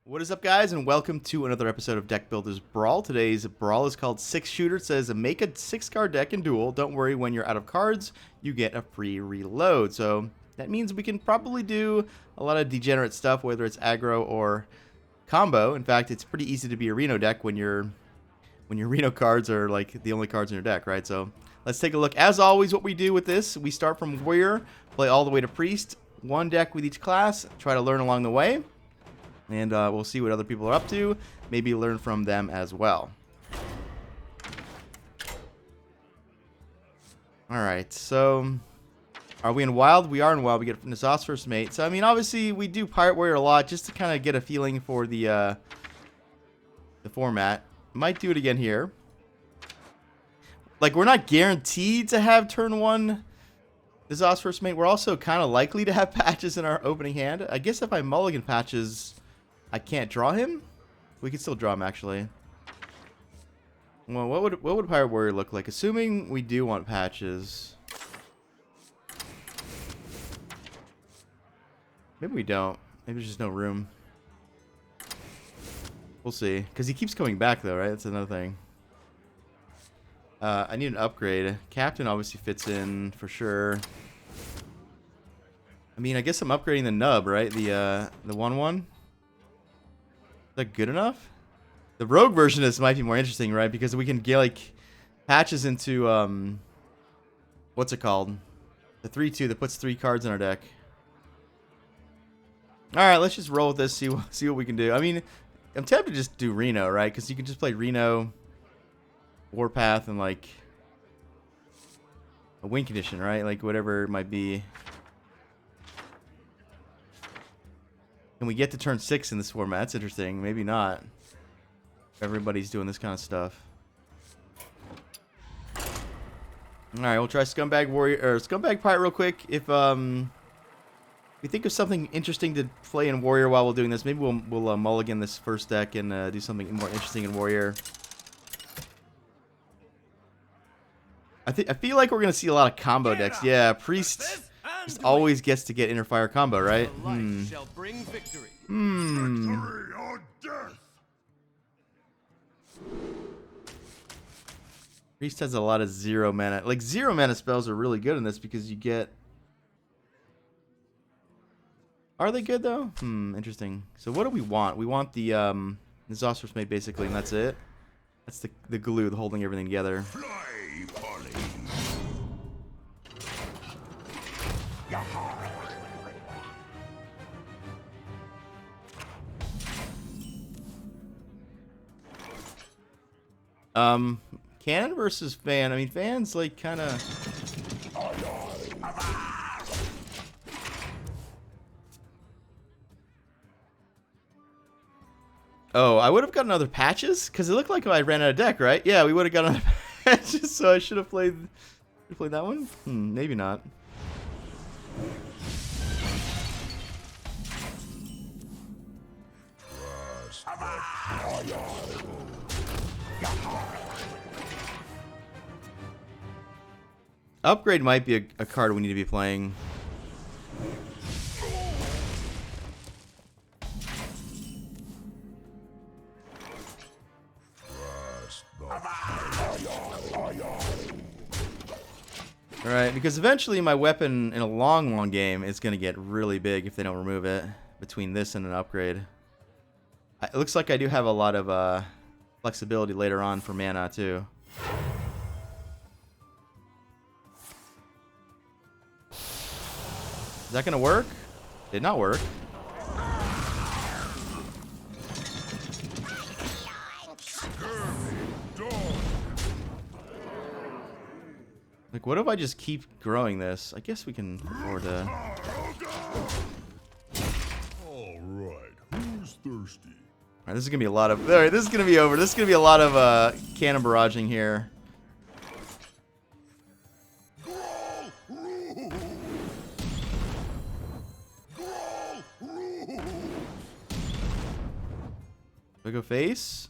What is up, guys, and welcome to another episode of Deck Builders Brawl. Today's Brawl is called 6 Shooter. It says make a 6-card deck in Duel. Don't worry, when you're out of cards, you get a free reload. So that means we can probably do a lot of degenerate stuff, whether it's aggro or combo. In fact, it's pretty easy to be a Reno deck when your Reno cards are like the only cards in your deck, right? So let's take a look. As always, what we do with this, we start from Warrior, play all the way to Priest, one deck with each class, try to learn along the way. And we'll see what other people are up to. Maybe learn from them as well. Alright, so are we in Wild? We are in Wild. We get Nazoth's First Mate. So, I mean, obviously, we do Pirate Warrior a lot just to kind of get a feeling for the format. Might do it again here. Like, we're not guaranteed to have turn 1 Nazoth's First Mate. We're also kind of likely to have patches in our opening hand. I guess if I mulligan patches, I can't draw him? We can still draw him, actually. Well, what would Pirate Warrior look like? Assuming we do want patches. Maybe we don't. Maybe there's just no room. We'll see. Because he keeps coming back, though, right? That's another thing. I need an upgrade. Captain obviously fits in for sure. I mean, I guess I'm upgrading the nub, right? The 1/1. Is that good enough? The rogue version of this might be more interesting, right? Because we can get like patches into what's it called? The 3/2 that puts 3 cards in our deck. All right, let's just roll with this. See what we can do. I mean, I'm tempted to just do Reno, right? Because you can just play Reno, Warpath, and like a win condition, right? Like whatever it might be. Can we get to turn 6 in this format? That's interesting. Maybe not. Everybody's doing this kind of stuff. Alright, we'll try Scumbag Warrior or Scumbag Pirate real quick. If we think of something interesting to play in Warrior while we're doing this, maybe we'll mulligan this first deck and do something more interesting in Warrior. I feel like we're gonna see a lot of combo decks. Yeah, Priest just always gets to get Inner Fire combo, right? Priest has a lot of 0 mana. Like 0 mana spells are really good in this because you get. Are they good though? Interesting. So what do we want? We want the Nazoth's First Mate basically, and that's it. That's the glue holding everything together. Cannon versus Fan. I mean, Fan's like kind of. Oh, I would have gotten other patches because it looked like I ran out of deck, right? Yeah, we would have gotten other patches, so I should have played that one. Maybe not. Upgrade might be a card we need to be playing. Alright, because eventually my weapon in a long game is going to get really big if they don't remove it between this and an upgrade. It looks like I do have a lot of flexibility later on for mana too. Is that going to work? Did not work. Like, what if I just keep growing this? I guess we can afford to. All right, who's thirsty? All right, this is gonna be a lot of. All right, this is gonna be over. This is gonna be a lot of cannon barraging here. Do I go face?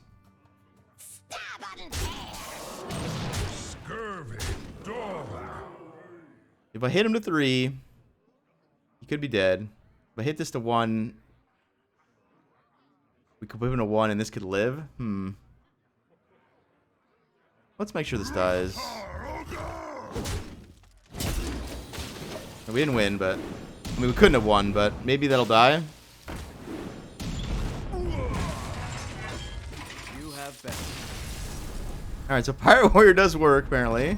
If I hit him to 3, he could be dead. If I hit this to 1, We could put him in a 1 and this could live? Let's make sure this dies. We didn't win, but... I mean, we couldn't have won, but maybe that'll die. You have been. Alright, so Pirate Warrior does work, apparently.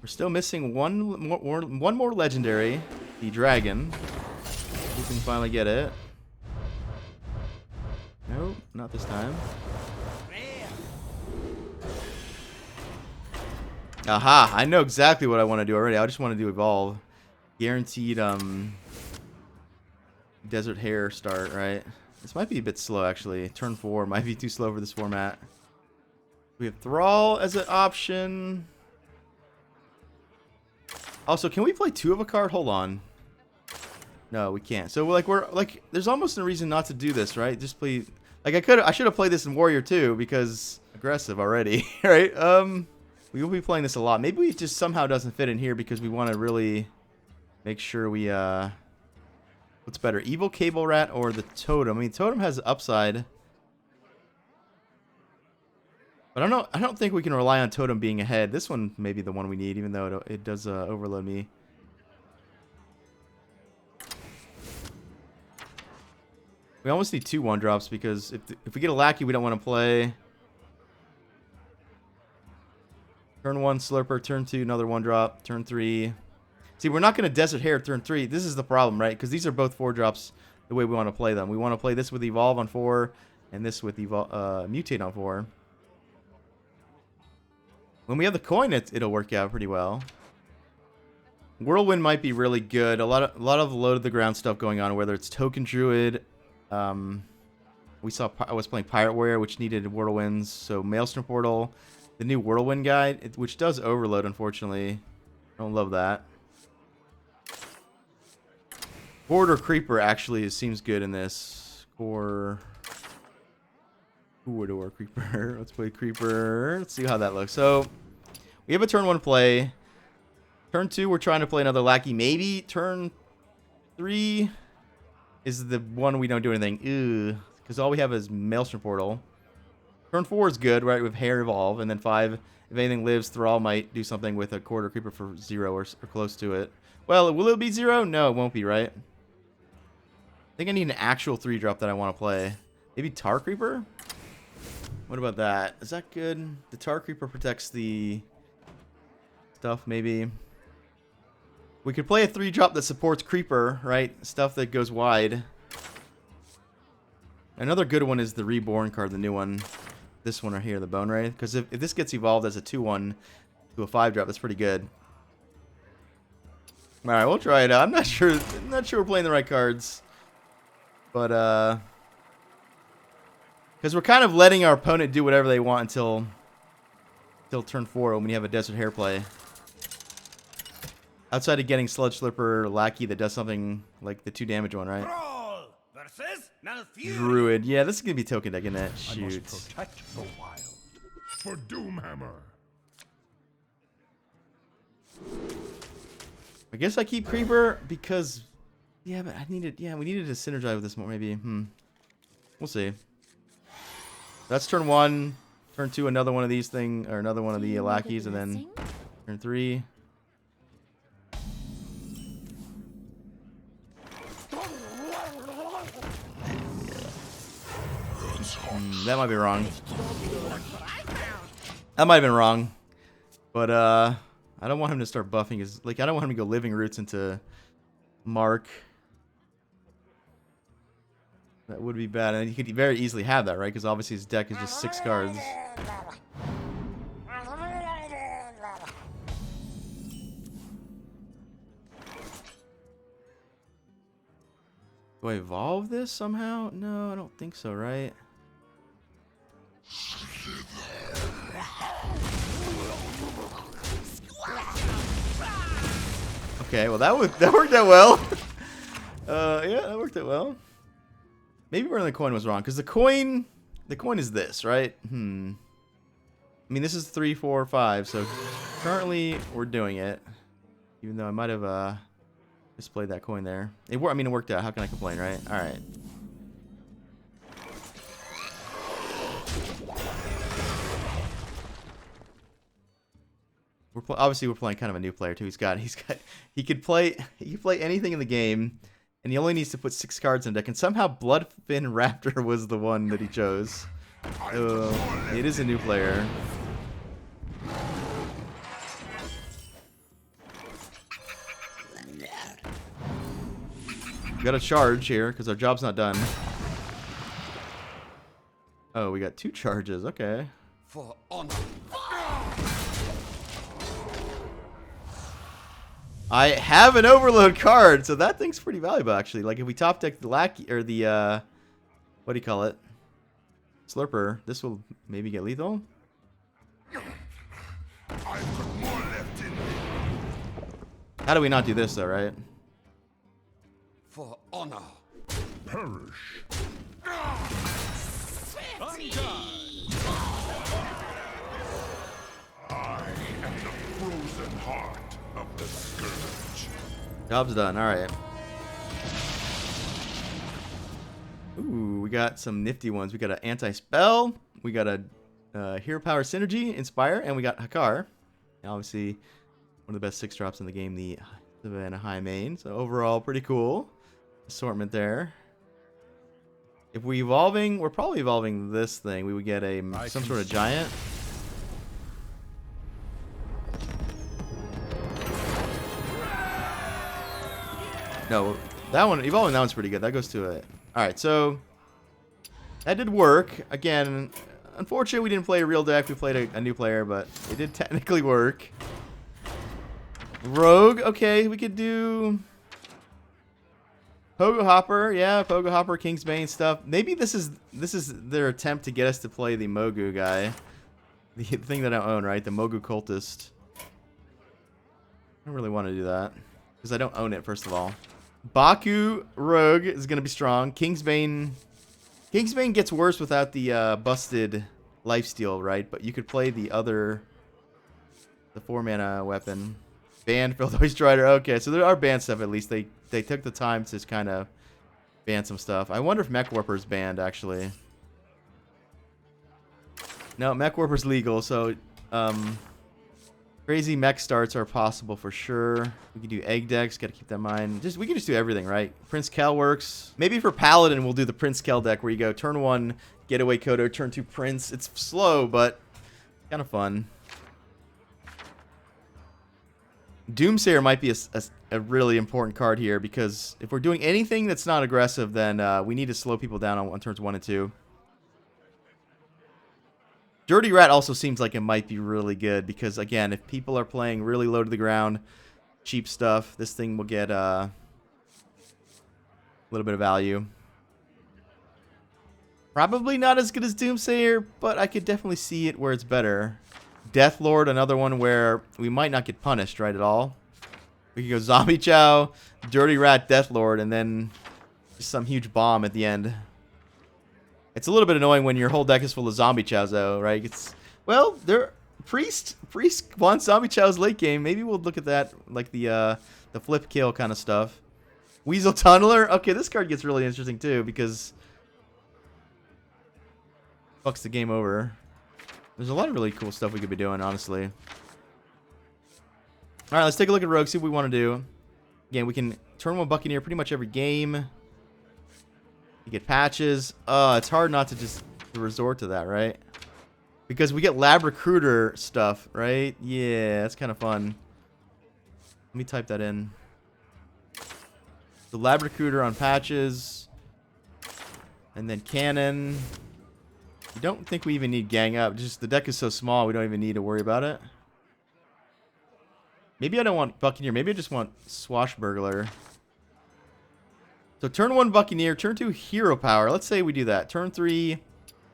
We're still missing one more legendary. The dragon. We can finally get it. Nope, not this time. Aha, I know exactly what I want to do already. I just want to do evolve. Guaranteed desert hare start, right? This might be a bit slow actually. Turn 4 might be too slow for this format. We have Thrall as an option. Also, can we play 2 of a card? Hold on. No, we can't. So we're like there's almost no reason not to do this, right? Just play like I should have played this in Warrior 2 because aggressive already, right? We will be playing this a lot. Maybe it just somehow doesn't fit in here because we want to really make sure we what's better, Evil Cable Rat or the Totem? I mean, Totem has upside. But I don't think we can rely on Totem being ahead. This one may be the one we need, even though it does overload me. We almost need 2 1-drops because if we get a Lackey, we don't want to play. Turn 1, Slurper. Turn 2, another 1-drop. Turn 3. See, we're not going to Desert Hare turn 3. This is the problem, right? Because these are both 4-drops the way we want to play them. We want to play this with Evolve on 4 and this with Mutate on 4. When we have the coin, it'll work out pretty well. Whirlwind might be really good. A lot of low to the ground stuff going on, whether it's Token Druid. I was playing Pirate Warrior, which needed Whirlwinds. So Maelstrom Portal. The new Whirlwind guide, which does overload, unfortunately. I don't love that. Horde or Creeper actually seems good in this. Horde or Creeper. Let's play Creeper. Let's see how that looks. So, we have a turn 1 play. Turn 2, we're trying to play another Lackey. Maybe turn 3 is the one we don't do anything. Ew. Because all we have is Maelstrom Portal. Turn 4 is good, right, with Hare Evolve, and then 5, if anything lives, Thrall might do something with a Quarter Creeper for 0 or close to it. Well, will it be 0? No, it won't be, right? I think I need an actual 3-drop that I want to play. Maybe Tar Creeper? What about that? Is that good? The Tar Creeper protects the stuff, maybe. We could play a 3-drop that supports Creeper, right? Stuff that goes wide. Another good one is the Reborn card, the new one. This one right here, the Bone Ray. Because if this gets evolved as a 2-1 to a 5-drop, that's pretty good. Alright, we'll try it out. I'm not sure we're playing the right cards. But, because we're kind of letting our opponent do whatever they want until turn 4 when we have a Desert Hare play. Outside of getting Sludge Slurper Lackey that does something like the 2 damage one, right? Brawl versus Druid. Yeah, this is going to be token deck, isn't it? I must Shoot. protect the wild. For Doomhammer. I guess I keep Creeper because... Yeah, but we needed to synergize with this more, maybe. We'll see. That's turn 1. Turn 2, another one of these or another one of the lackeys, and then turn 3. That might be wrong. That might have been wrong. But, I don't want him to start buffing his... Like, I don't want him to go Living Roots into Mark. That would be bad. And he could very easily have that, right? Because obviously his deck is just 6 cards. Do I evolve this somehow? No, I don't think so, right? Okay, well that worked out well. Yeah, that worked out well. Maybe where the coin was wrong, because the coin is this, right? I mean, this is 3, 4, 5, so Currently, we're doing it. Even though I might have displayed that coin there. It worked out. How can I complain, right? All right. Obviously we're playing kind of a new player too. He could play anything in the game, and he only needs to put 6 cards in deck. And somehow Bloodfin Raptor was the one that he chose. It is a new player. We got a charge here because our job's not done. Oh, we got 2 charges. Okay. For honor. I have an overload card, so that thing's pretty valuable actually. Like if we top deck the lackey or the what do you call it? Slurper, this will maybe get lethal. How do we not do this though, right? For honor. Perish. I am the frozen heart of the scourge. Job's done. All right. Ooh, we got some nifty ones. We got an anti-spell. We got a hero power synergy, inspire, and we got Hakar. And obviously, one of the best 6 drops in the game, the Savannah High Main. So overall, pretty cool assortment there. If we're probably evolving this thing. We would get some sort of giant. No, evolving that one's pretty good. That goes to it. Alright, so that did work. Again, unfortunately we didn't play a real deck. We played a new player, but it did technically work. Rogue, okay, we could do Pogo Hopper, yeah, Pogo Hopper, Kingsbane stuff. Maybe this is their attempt to get us to play the Mogu guy. The thing that I own, right? The Mogu Cultist. I don't really want to do that. Because I don't own it, first of all. Baku Rogue is going to be strong. Kingsbane gets worse without the busted lifesteal, right? But you could play the 4-mana weapon. Ban Filthy Strider. Okay, so there are ban stuff at least. They took the time to kind of ban some stuff. I wonder if Mech Warper's banned, actually. No, Mech Warper's legal, so crazy mech starts are possible for sure. We can do egg decks, gotta keep that in mind. We can just do everything, right? Prince Kel works. Maybe for Paladin, we'll do the Prince Kel deck where you go turn 1, Getaway Kodo, turn 2, Prince. It's slow, but kind of fun. Doomsayer might be a really important card here because if we're doing anything that's not aggressive, then we need to slow people down on turns 1 and 2. Dirty Rat also seems like it might be really good because, again, if people are playing really low to the ground, cheap stuff, this thing will get a little bit of value. Probably not as good as Doomsayer, but I could definitely see it where it's better. Deathlord, another one where we might not get punished, right, at all. We could go Zombie Chow, Dirty Rat, Deathlord, and then just some huge bomb at the end. It's a little bit annoying when your whole deck is full of Zombie Chows, though, right? Priest wants Zombie Chows late game. Maybe we'll look at that, like the flip kill kind of stuff. Weasel Tunneler. Okay, this card gets really interesting too because fucks the game over. There's a lot of really cool stuff we could be doing, honestly. All right, let's take a look at Rogue. See what we want to do. Again, we can turn 1 Buccaneer pretty much every game. You get patches. It's hard not to just resort to that, right? Because we get Lab Recruiter stuff, right? Yeah, that's kind of fun. Let me type that in. The Lab Recruiter on patches. And then Cannon. I don't think we even need Gang Up. Just the deck is so small, we don't even need to worry about it. Maybe I don't want Buccaneer. Maybe I just want Swashbuckler. So turn 1 Buccaneer, turn 2 Hero Power. Let's say we do that. Turn 3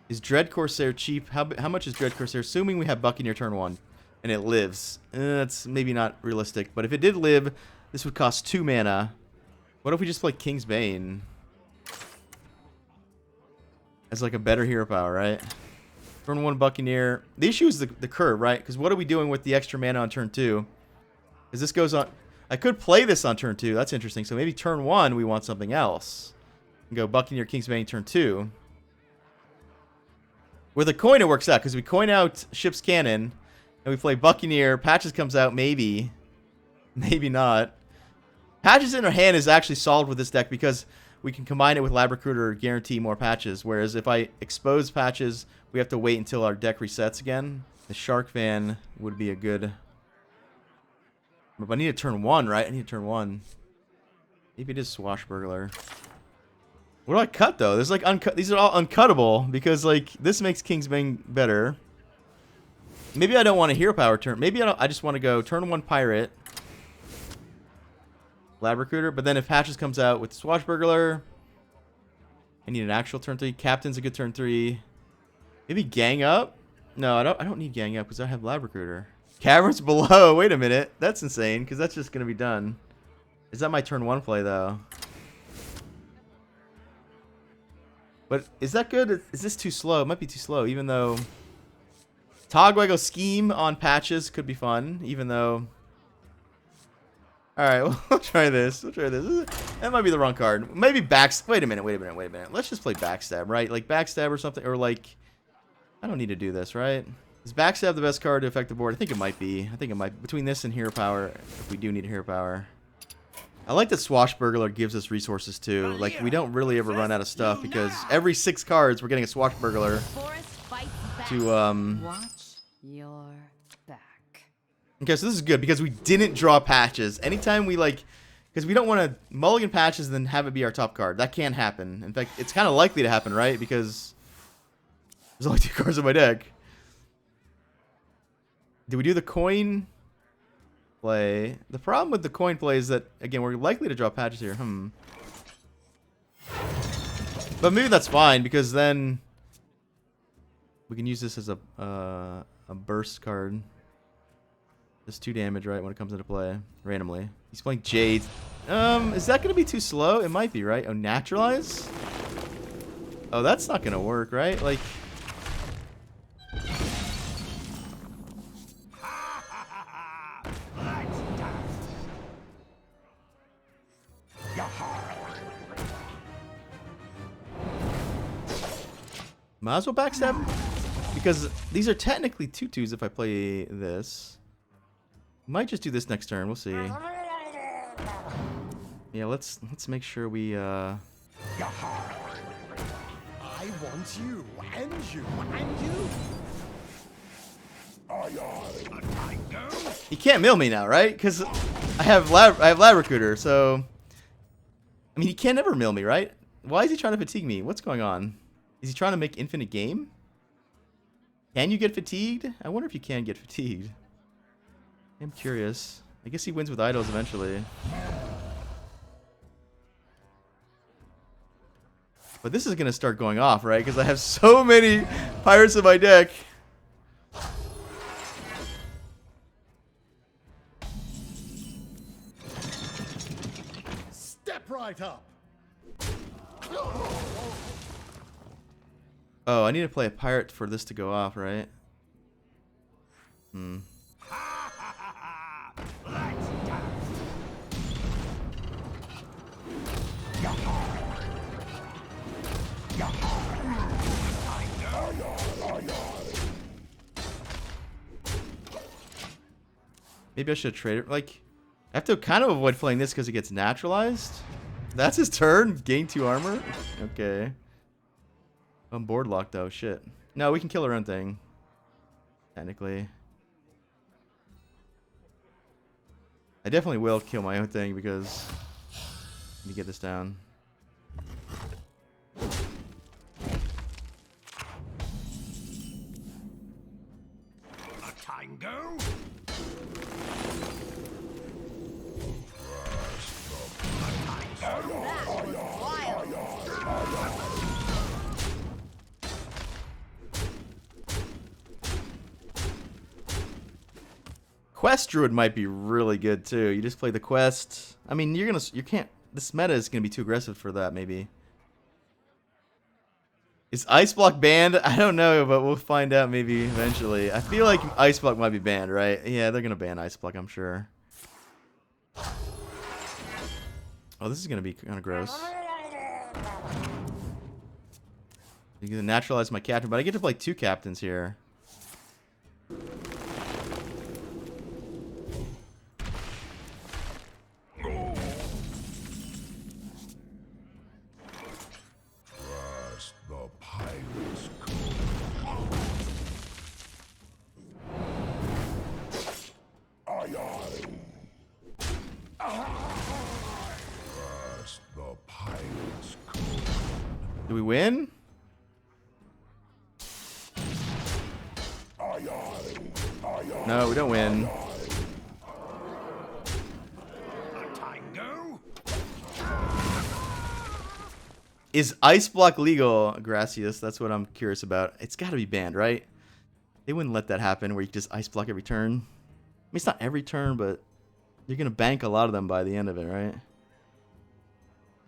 is Dread Corsair cheap. How much is Dread Corsair? Assuming we have Buccaneer turn 1 and it lives. That's maybe not realistic. But if it did live, this would cost 2 mana. What if we just play King's Bane? As like a better Hero Power, right? Turn 1 Buccaneer. The issue is the curve, right? Because what are we doing with the extra mana on turn 2? Because this goes on... I could play this on turn 2. That's interesting. So maybe turn 1 we want something else. And go Buccaneer, Kingsbane turn 2. With a coin it works out. Because we coin out Ship's Cannon. And we play Buccaneer. Patches comes out maybe. Maybe not. Patches in our hand is actually solved with this deck because we can combine it with Lab Recruiter, guarantee more patches. Whereas if I expose patches, we have to wait until our deck resets again. The Shark Fan would be a good... But I need to turn 1, right? I need to turn 1. Maybe it is Swashbuckler. What do I cut, though? There's like these are all uncuttable because like this makes Kingsbane better. Maybe I don't want a hero power turn. Maybe I just want to go turn 1 Pirate. Lab Recruiter, but then if Patches comes out with Swashbuckler, I need an actual turn 3. Captain's a good turn 3. Maybe Gang Up? No, I don't need Gang Up because I have Lab Recruiter. Caverns Below. Wait a minute. That's insane because that's just going to be done. Is that my turn 1 play though? But is that good? Is this too slow? It might be too slow even though Togwaggle Scheme on Patches could be fun even though... Alright, we'll try this. We'll try this. That might be the wrong card. Maybe Wait a minute. Let's just play Backstab, right? Like Backstab or something. Or like... I don't need to do this, right? Is Backstab the best card to affect the board? I think it might be. I think it might. Between this and Hero Power, if we do need a Hero Power. I like that Swashbuckler gives us resources too. Like, we don't really ever run out of stuff because every 6 cards we're getting a Swashbuckler to, Watch your back. Okay, so this is good because we didn't draw Patches. Anytime we like, because we don't want to mulligan Patches and then have it be our top card. That can't happen. In fact, it's kind of likely to happen, right? Because there's only 2 cards in my deck. Did we do the coin play? The problem with the coin play is that, again, we're likely to draw Patches here. But maybe that's fine because then we can use this as a burst card. Just 2 damage, right, when it comes into play, randomly. He's playing Jade. Is that going to be too slow? It might be, right? Oh, Naturalize? Oh, that's not going to work, right? Like... Might as well Backstab. Because these are technically 2/2s if I play this. Might just do this next turn. We'll see. Yeah, let's make sure we I want you and you and you. He can't mill me now, right? Because I have Lab Recruiter, so I mean he can't ever mill me, right? Why is he trying to fatigue me? What's going on? Is he trying to make infinite game? Can you get fatigued? I wonder if you can get fatigued. I'm curious. I guess he wins with idols eventually. But this is going to start going off, right? Because I have so many pirates in my deck. Step right up. Oh, I need to play a pirate for this to go off, right? Maybe I should trade it. Like, I have to kind of avoid playing this because it gets naturalized. That's his turn. Gain 2 armor. Okay. I'm board locked though. Shit. No, we can kill our own thing. Technically. I definitely will kill my own thing because I need to get this down. A tango? Quest Druid might be really good too. You just play the quest. I mean, you can't. This meta is gonna be too aggressive for that. Maybe Is Ice Block banned? I don't know, but we'll find out maybe eventually. I feel like Ice Block might be banned, right? Yeah, they're gonna ban Ice Block, I'm sure. Oh, this is gonna be kind of gross. You can naturalize my captain, but I get to play 2 captains here. The pirate's code. Trust the pirate's code. Do we win? No, we don't win. Is Ice Block legal, Gracias? That's what I'm curious about. It's got to be banned, right? They wouldn't let that happen where you just Ice Block every turn. I mean, it's not every turn, but you're going to bank a lot of them by the end of it, right?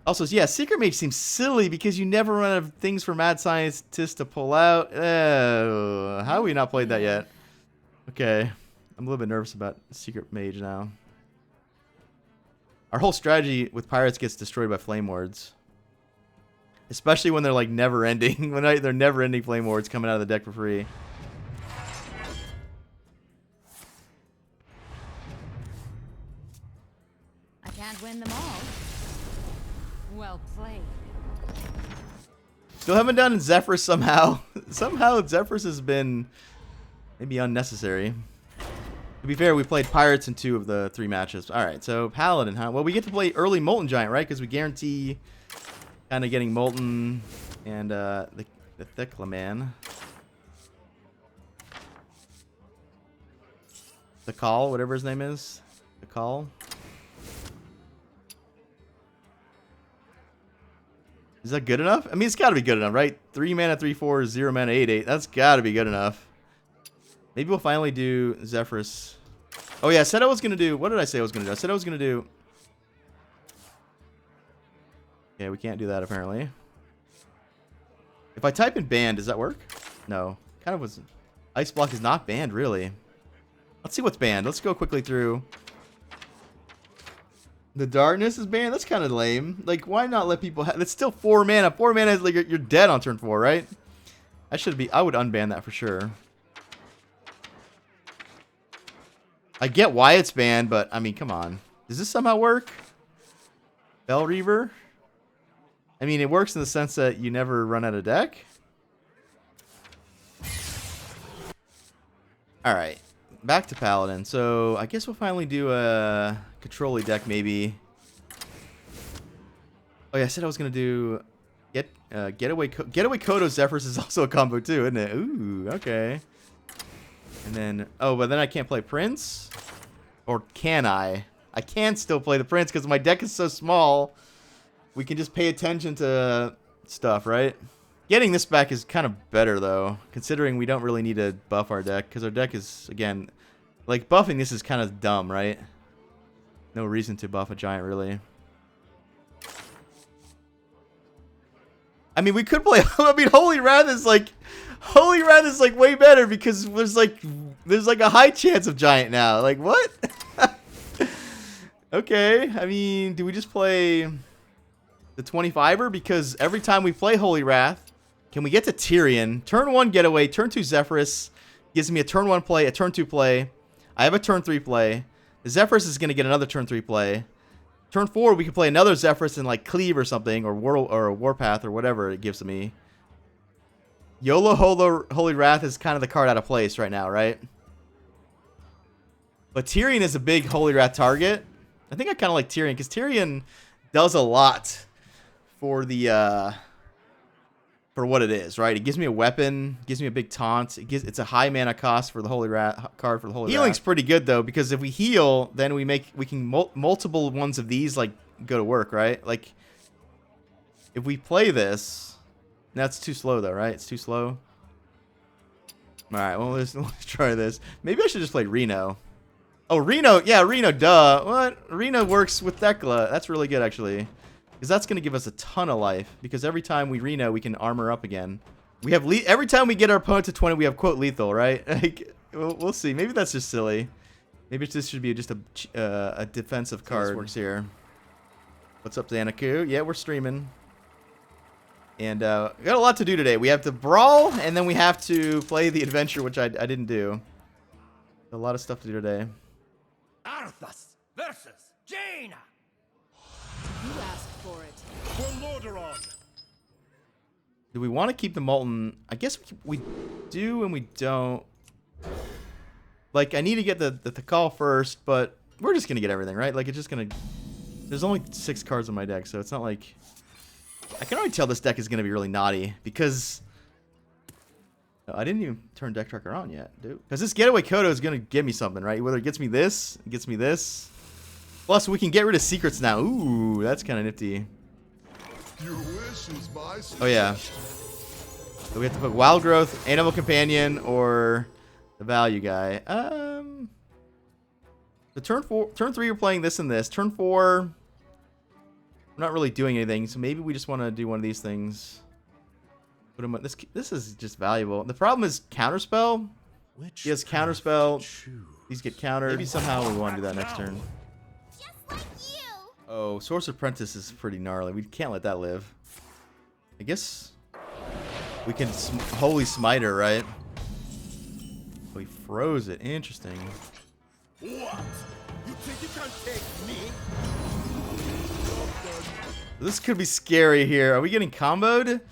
Also, yeah, Secret Mage seems silly because you never run out of things for Mad Scientist to pull out. Oh, how have we not played that yet? Okay. I'm a little bit nervous about Secret Mage now. Our whole strategy with Pirates gets destroyed by Flame Wards. Especially when they're like never ending. When they're never ending Flame Wards coming out of the deck for free. I can't win them all. Well played. Still haven't done Zephyrus somehow. Somehow Zephyrus has been maybe unnecessary. To be fair, we played Pirates in 2 of the 3 matches. Alright, so Paladin, huh? Well, we get to play early Molten Giant, right? Because we guarantee kind of getting Molten and the Thicla Man. The Call, whatever his name is. The Call. Is that good enough? I mean, it's got to be good enough, right? 3 mana, 3/4, 0 mana, 8/8. That's got to be good enough. Maybe we'll finally do Zephyrus. Oh, yeah, I said I was going to do... What did I say I was going to do? I said I was going to do... Yeah, we can't do that, apparently. If I type in banned, does that work? No. Kind of was... Ice Block is not banned, really. Let's see what's banned. Let's go quickly through... The Darkness is banned? That's kind of lame. Like, why not let people have... It's still 4 mana. 4 mana is like you're dead on turn 4, right? I would unban that for sure. I get why it's banned, but, I mean, come on. Does this somehow work? Bell Reaver? I mean, it works in the sense that you never run out of deck. Alright. Back to Paladin. So, I guess we'll finally do a control-y deck, maybe. Oh, yeah, I said I was going to do... Getaway Kodo Zephyrus is also a combo, too, isn't it? Ooh, okay. And then... Oh, but then I can't play Prince? Or can I? I can still play the Prince because my deck is so small. We can just pay attention to stuff, right? Getting this back is kind of better, though, considering we don't really need to buff our deck, because our deck is, again, like, buffing this is kind of dumb, right? No reason to buff a giant, really. I mean, we could play... I mean, Holy Wrath is, like, way better, because there's, like, a high chance of giant now. Like, what? Okay, I mean, do we just play... the 25er? Because every time we play Holy Wrath, can we get to Tyrion? Turn 1 Getaway, turn 2 Zephyrus. Gives me a turn 1 play, a turn 2 play. I have a turn 3 play. The Zephyrus is going to get another turn 3 play. Turn 4, we can play another Zephyrus and like Cleave or something, or Warpath or whatever it gives to me. YOLO Holy Wrath is kind of the card out of place right now, right? But Tyrion is a big Holy Wrath target. I think I kind of like Tyrion, because Tyrion does a lot for the for what it is, right? It gives me a weapon, gives me a big taunt. It's a high mana cost for the Holy Wrath card for the Holy Wrath. Healing's pretty good though, because if we heal, then we can multiple ones of these like go to work, right? Like if we play this, that's too slow though, right? It's too slow. All right, well let's try this. Maybe I should just play Reno. Oh, Reno, yeah, Reno, duh. What? Reno works with Thecla. That's really good, actually. Because that's going to give us a ton of life. Because every time we Reno, we can armor up again. We have every time we get our opponent to 20, we have quote lethal, right? Like, we'll see. Maybe that's just silly. Maybe this should be just a defensive card. This works here. What's up, Xanaku? Yeah, we're streaming. And we got a lot to do today. We have to brawl, and then we have to play the adventure, which I didn't do. A lot of stuff to do today. Arthas versus Jaina. You asked for it. For Lordaeron. Do we want to keep the Molten? I guess we do and we don't. Like, I need to get the call first, but we're just going to get everything, right? Like, it's just going to... There's only 6 cards on my deck, so it's not like... I can already tell this deck is going to be really naughty, because... I didn't even turn Deck Tracker on yet, dude. Because this Getaway Kodo is going to give me something, right? Whether it gets me this, it gets me this. Plus, we can get rid of secrets now. Ooh, that's kind of nifty. Your wish is my suggestion. Oh, yeah. So we have to put Wild Growth, Animal Companion, or the Value guy. So turn 3, you're playing this and this. Turn 4, we're not really doing anything, so maybe we just want to do one of these things. Put him. This is just valuable. The problem is Counterspell. He has Counterspell. These get countered. Maybe somehow we want to do that next turn. Just like you. Oh, Source Apprentice is pretty gnarly. We can't let that live. I guess we can Holy Smiter, right? Oh, he froze it. Interesting. What? You think you can take me? This could be scary here. Are we getting comboed?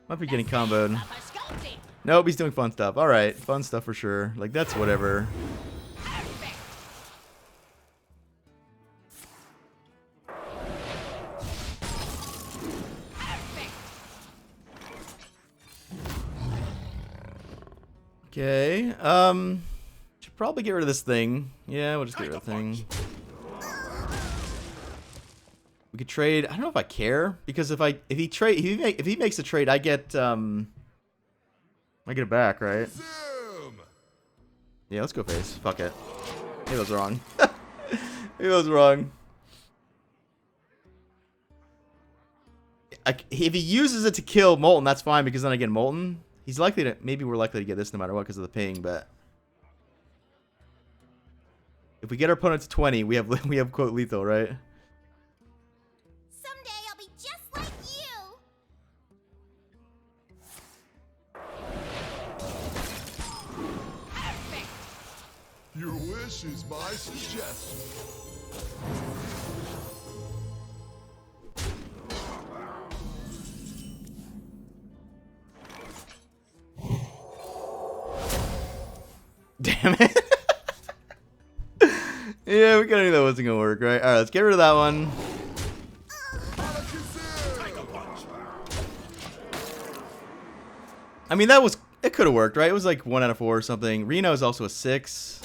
Might be getting comboed. Nope, he's doing fun stuff. All right, fun stuff for sure. Like, that's whatever. Okay, should probably get rid of this thing. Yeah, we'll just get rid of the thing. We could trade. I don't know if I care, because if he makes a trade, I get it back, right? Zoom. Yeah, let's go face. Fuck it. Maybe I was wrong. Maybe I was wrong. If he uses it to kill Molten, that's fine, because then I get Molten. He's likely to. Maybe we're likely to get this no matter what because of the ping, but if we get our opponent to 20, we have quote lethal, right? Someday I'll be just like you. Your wish is my suggestion. Damn it. Yeah, we kind of knew that wasn't gonna work, right? All right, let's get rid of that one. I mean, it could have worked, right? It was like 1 out of 4 or something. Reno is also a 6.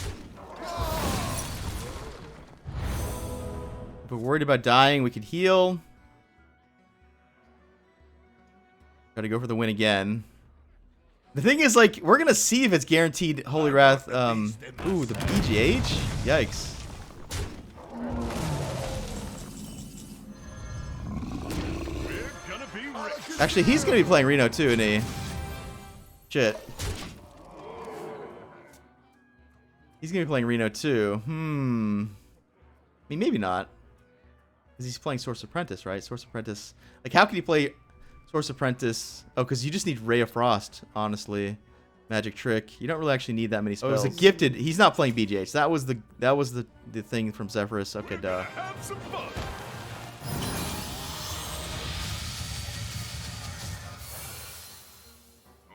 If we're worried about dying, we could heal. Gotta go for the win again. The thing is, like, we're gonna see if it's guaranteed Holy Wrath. Ooh, the BGH? Yikes. Actually, he's gonna be playing Reno too, isn't he? Shit. He's gonna be playing Reno too. I mean, maybe not. Because he's playing Source Apprentice, right? Source Apprentice. Like, how can he play Source Apprentice? Oh, because you just need Ray of Frost, honestly. Magic Trick. You don't really actually need that many spells. Oh, it's a gifted. He's not playing BGH. That was the thing from Zephyrus. Okay, duh. Have some fun.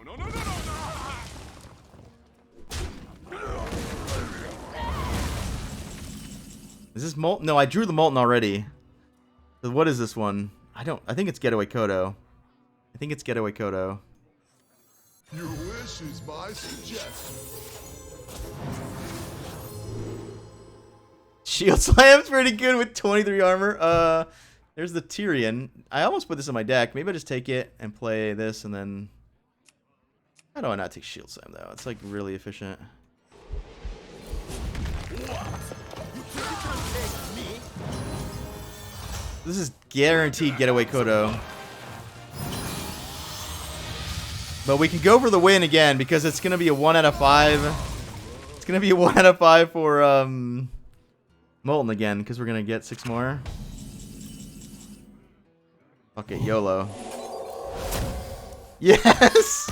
No, no, no, no, no. Is this Molten? No, I drew the Molten already. So what is this one? I think it's Getaway Kodo. I think it's Getaway Kodo. Your wish is my suggestion. Shield Slam's pretty good with 23 armor. There's the Tyrion. I almost put this in my deck. Maybe I just take it and play this and then... How do I not take Shield Slam, though? It's, like, really efficient. This is guaranteed Getaway Kodo. But we can go for the win again because it's going to be a 1 out of 5. It's going to be a 1 out of 5 for Molten again because we're going to get 6 more. Okay, YOLO. Yes!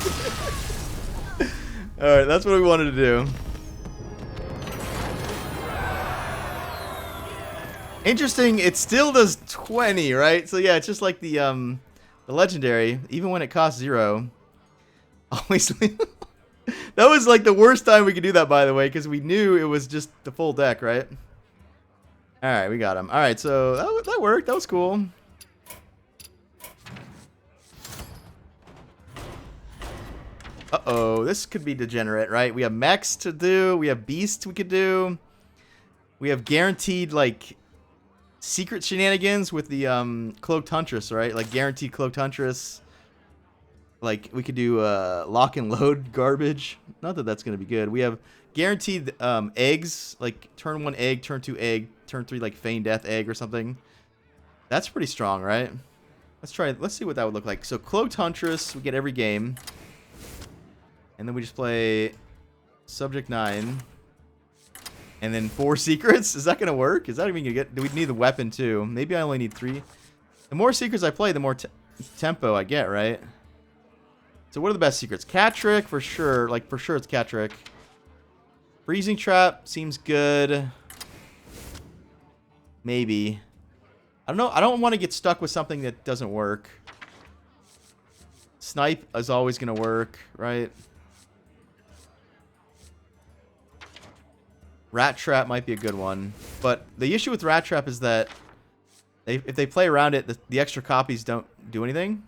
Alright, that's what we wanted to do. Interesting, it still does 20, right? So yeah, it's just like the legendary. Even when it costs 0. Always leave. That was like the worst time we could do that, by the way, because we knew it was just the full deck, right? Alright, we got him. Alright, so that worked. That was cool. Uh-oh, this could be degenerate, right? We have mechs to do. We have beasts we could do. We have guaranteed, like, secret shenanigans with the Cloaked Huntress, right? Like, guaranteed Cloaked Huntress. Like, we could do lock and load garbage. Not that that's going to be good. We have guaranteed eggs. Like, turn 1 egg, turn 2 egg, turn 3, like, Feign Death egg or something. That's pretty strong, right? Let's try it. Let's see what that would look like. So, Cloaked Huntress, we get every game. And then we just play Subject 9. And then 4 secrets? Is that going to work? Is that even going to get... Do we need the weapon, too? Maybe I only need 3. The more secrets I play, the more tempo I get, right? So what are the best secrets? Cat Trick, for sure. Like, for sure it's Cat Trick. Freezing Trap seems good. Maybe. I don't know. I don't want to get stuck with something that doesn't work. Snipe is always going to work, right? Rat Trap might be a good one. But the issue with Rat Trap is that if they play around it, the extra copies don't do anything.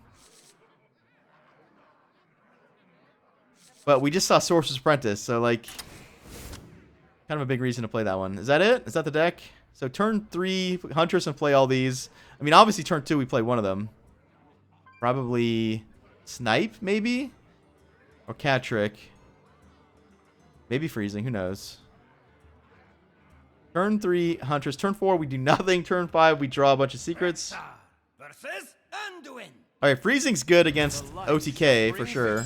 But we just saw Sorcerer's Apprentice, so like, kind of a big reason to play that one. Is that it? Is that the deck? So turn 3, Huntress, and play all these. I mean, obviously turn 2, we play one of them. Probably Snipe, maybe? Or Cat Trick. Maybe Freezing, who knows? Turn 3, Huntress. Turn 4, we do nothing. Turn 5, we draw a bunch of secrets. Alright, Freezing's good against OTK, for sure.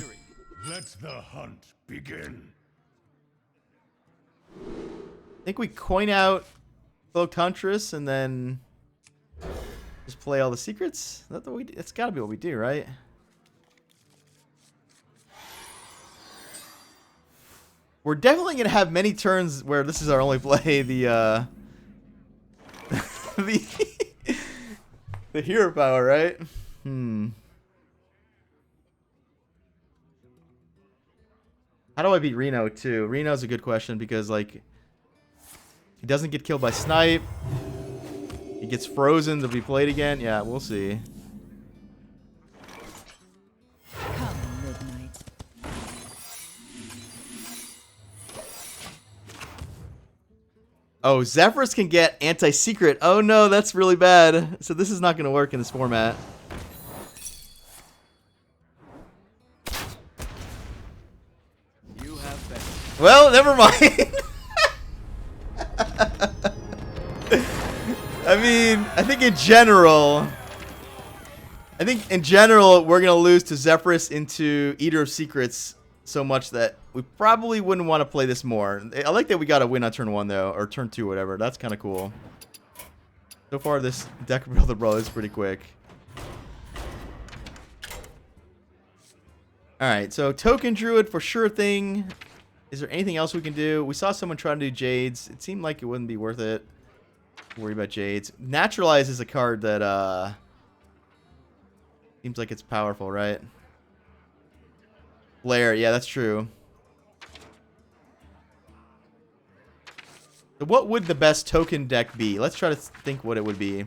Let the hunt begin. I think we coin out Cloaked Huntress and then just play all the secrets. That's what we do. It's got to be what we do, right? We're definitely gonna have many turns where this is our only play. The the hero power, right? How do I beat Reno, too? Reno's a good question because, like, he doesn't get killed by Snipe. He gets frozen to be played again. Yeah, we'll see. Come midnight. Oh, Zephyrus can get anti-secret. Oh, no, that's really bad. So this is not going to work in this format. Well, never mind. I mean, I think in general, we're gonna lose to Zephyrus into Eater of Secrets so much that we probably wouldn't want to play this more. I like that we got a win on turn 1 though, or turn 2, whatever. That's kind of cool. So far, this deck builder brawl is pretty quick. All right, so Token Druid for sure thing. Is there anything else we can do? We saw someone try to do Jades. It seemed like it wouldn't be worth it to worry about Jades. Naturalize is a card that seems like it's powerful, right? Flare, yeah, that's true. So what would the best token deck be? Let's try to think what it would be.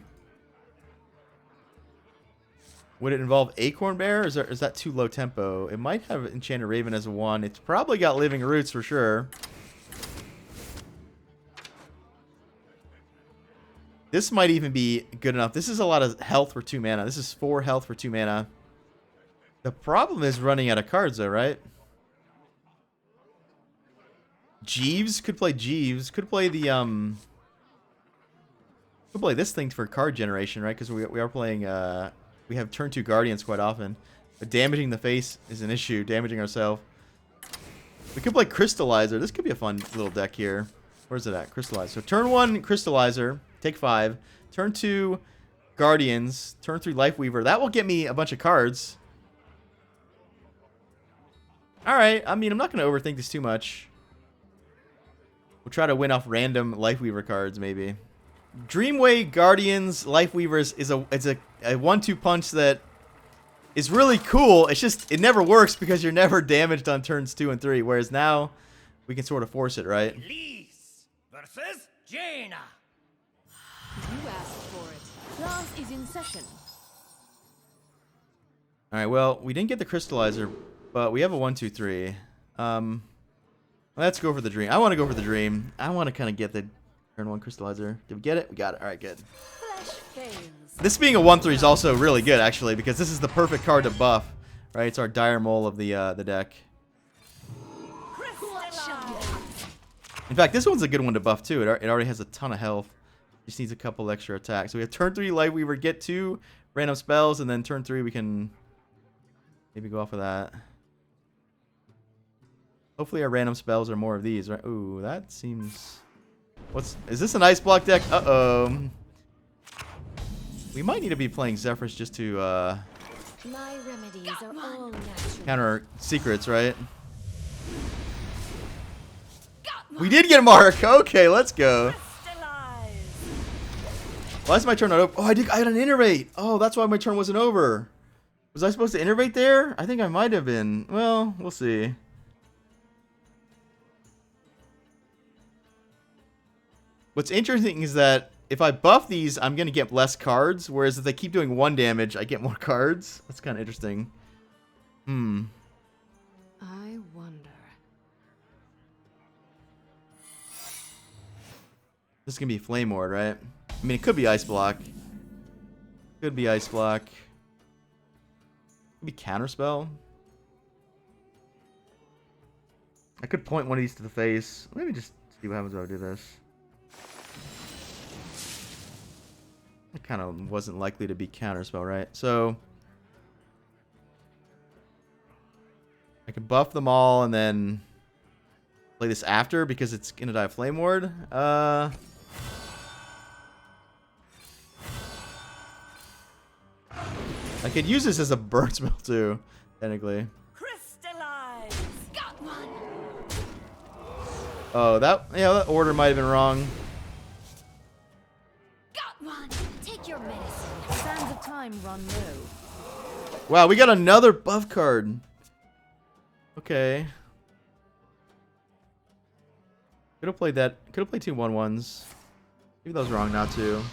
Would it involve Acorn Bear, or is that too low tempo? It might have Enchanted Raven as a 1. It's probably got Living Roots for sure. This might even be good enough. This is a lot of health for 2 mana. This is 4 health for 2 mana. The problem is running out of cards, though, right? Jeeves could play Jeeves. Could play the Could play this thing for card generation, right? Because we are playing. We have turn 2 Guardians quite often. But damaging the face is an issue. Damaging ourselves. We could play Crystallizer. This could be a fun little deck here. Where's it at? Crystallizer. So turn 1, Crystallizer. Take 5. Turn 2, Guardians. Turn 3, Lifeweaver. That will get me a bunch of cards. Alright. I mean, I'm not going to overthink this too much. We'll try to win off random Lifeweaver cards, maybe. Dreamway, Guardians, Lifeweavers is a 1-2 punch that is really cool. It's just, it never works because you're never damaged on turns 2 and 3. Whereas now, we can sort of force it, right? Lise versus Jaina. You asked for it. Class is in session. Alright, well, we didn't get the Crystallizer, but we have a 1-2-3. Let's go for the Dream. I want to go for the Dream. I want to kind of get the turn 1 Crystallizer. Did we get it? We got it. Alright, good. Flesh fails. This being a 1-3 is also really good, actually, because this is the perfect card to buff. Right? It's our Dire Mole of the deck. In fact, this one's a good one to buff, too. It already has a ton of health. Just needs a couple extra attacks. So we have turn 3 Lightweaver, get 2 random spells, and then turn 3 we can maybe go off of that. Hopefully our random spells are more of these, right? Ooh, that seems... Is this an Ice Block deck? Uh-oh. We might need to be playing Zephrys just to My remedies are all natural. counter secrets, right? We did get a mark! Okay, let's go. Why is my turn not over? Oh, I had an Innervate! Oh, that's why my turn wasn't over. Was I supposed to Innervate there? I think I might have been. Well, we'll see. What's interesting is that if I buff these, I'm going to get less cards, whereas if they keep doing 1 damage, I get more cards. That's kind of interesting. I wonder. This is going to be Flame Ward, right? I mean, it could be Ice Block. Could be Ice Block. Could be Counterspell. I could point one of these to the face. Let me just see what happens when I do this. It kind of wasn't likely to be Counterspell, right? So I can buff them all and then play this after because it's gonna die of Flame Ward. I could use this as a burn spell too, technically. Crystallize. Got one. Oh, that order might have been wrong. Got one. Take your medicine. Sands of time run low. Wow, we got another buff card. Okay. Could have played that. Could have played 2 1/1s. Maybe that was wrong not to.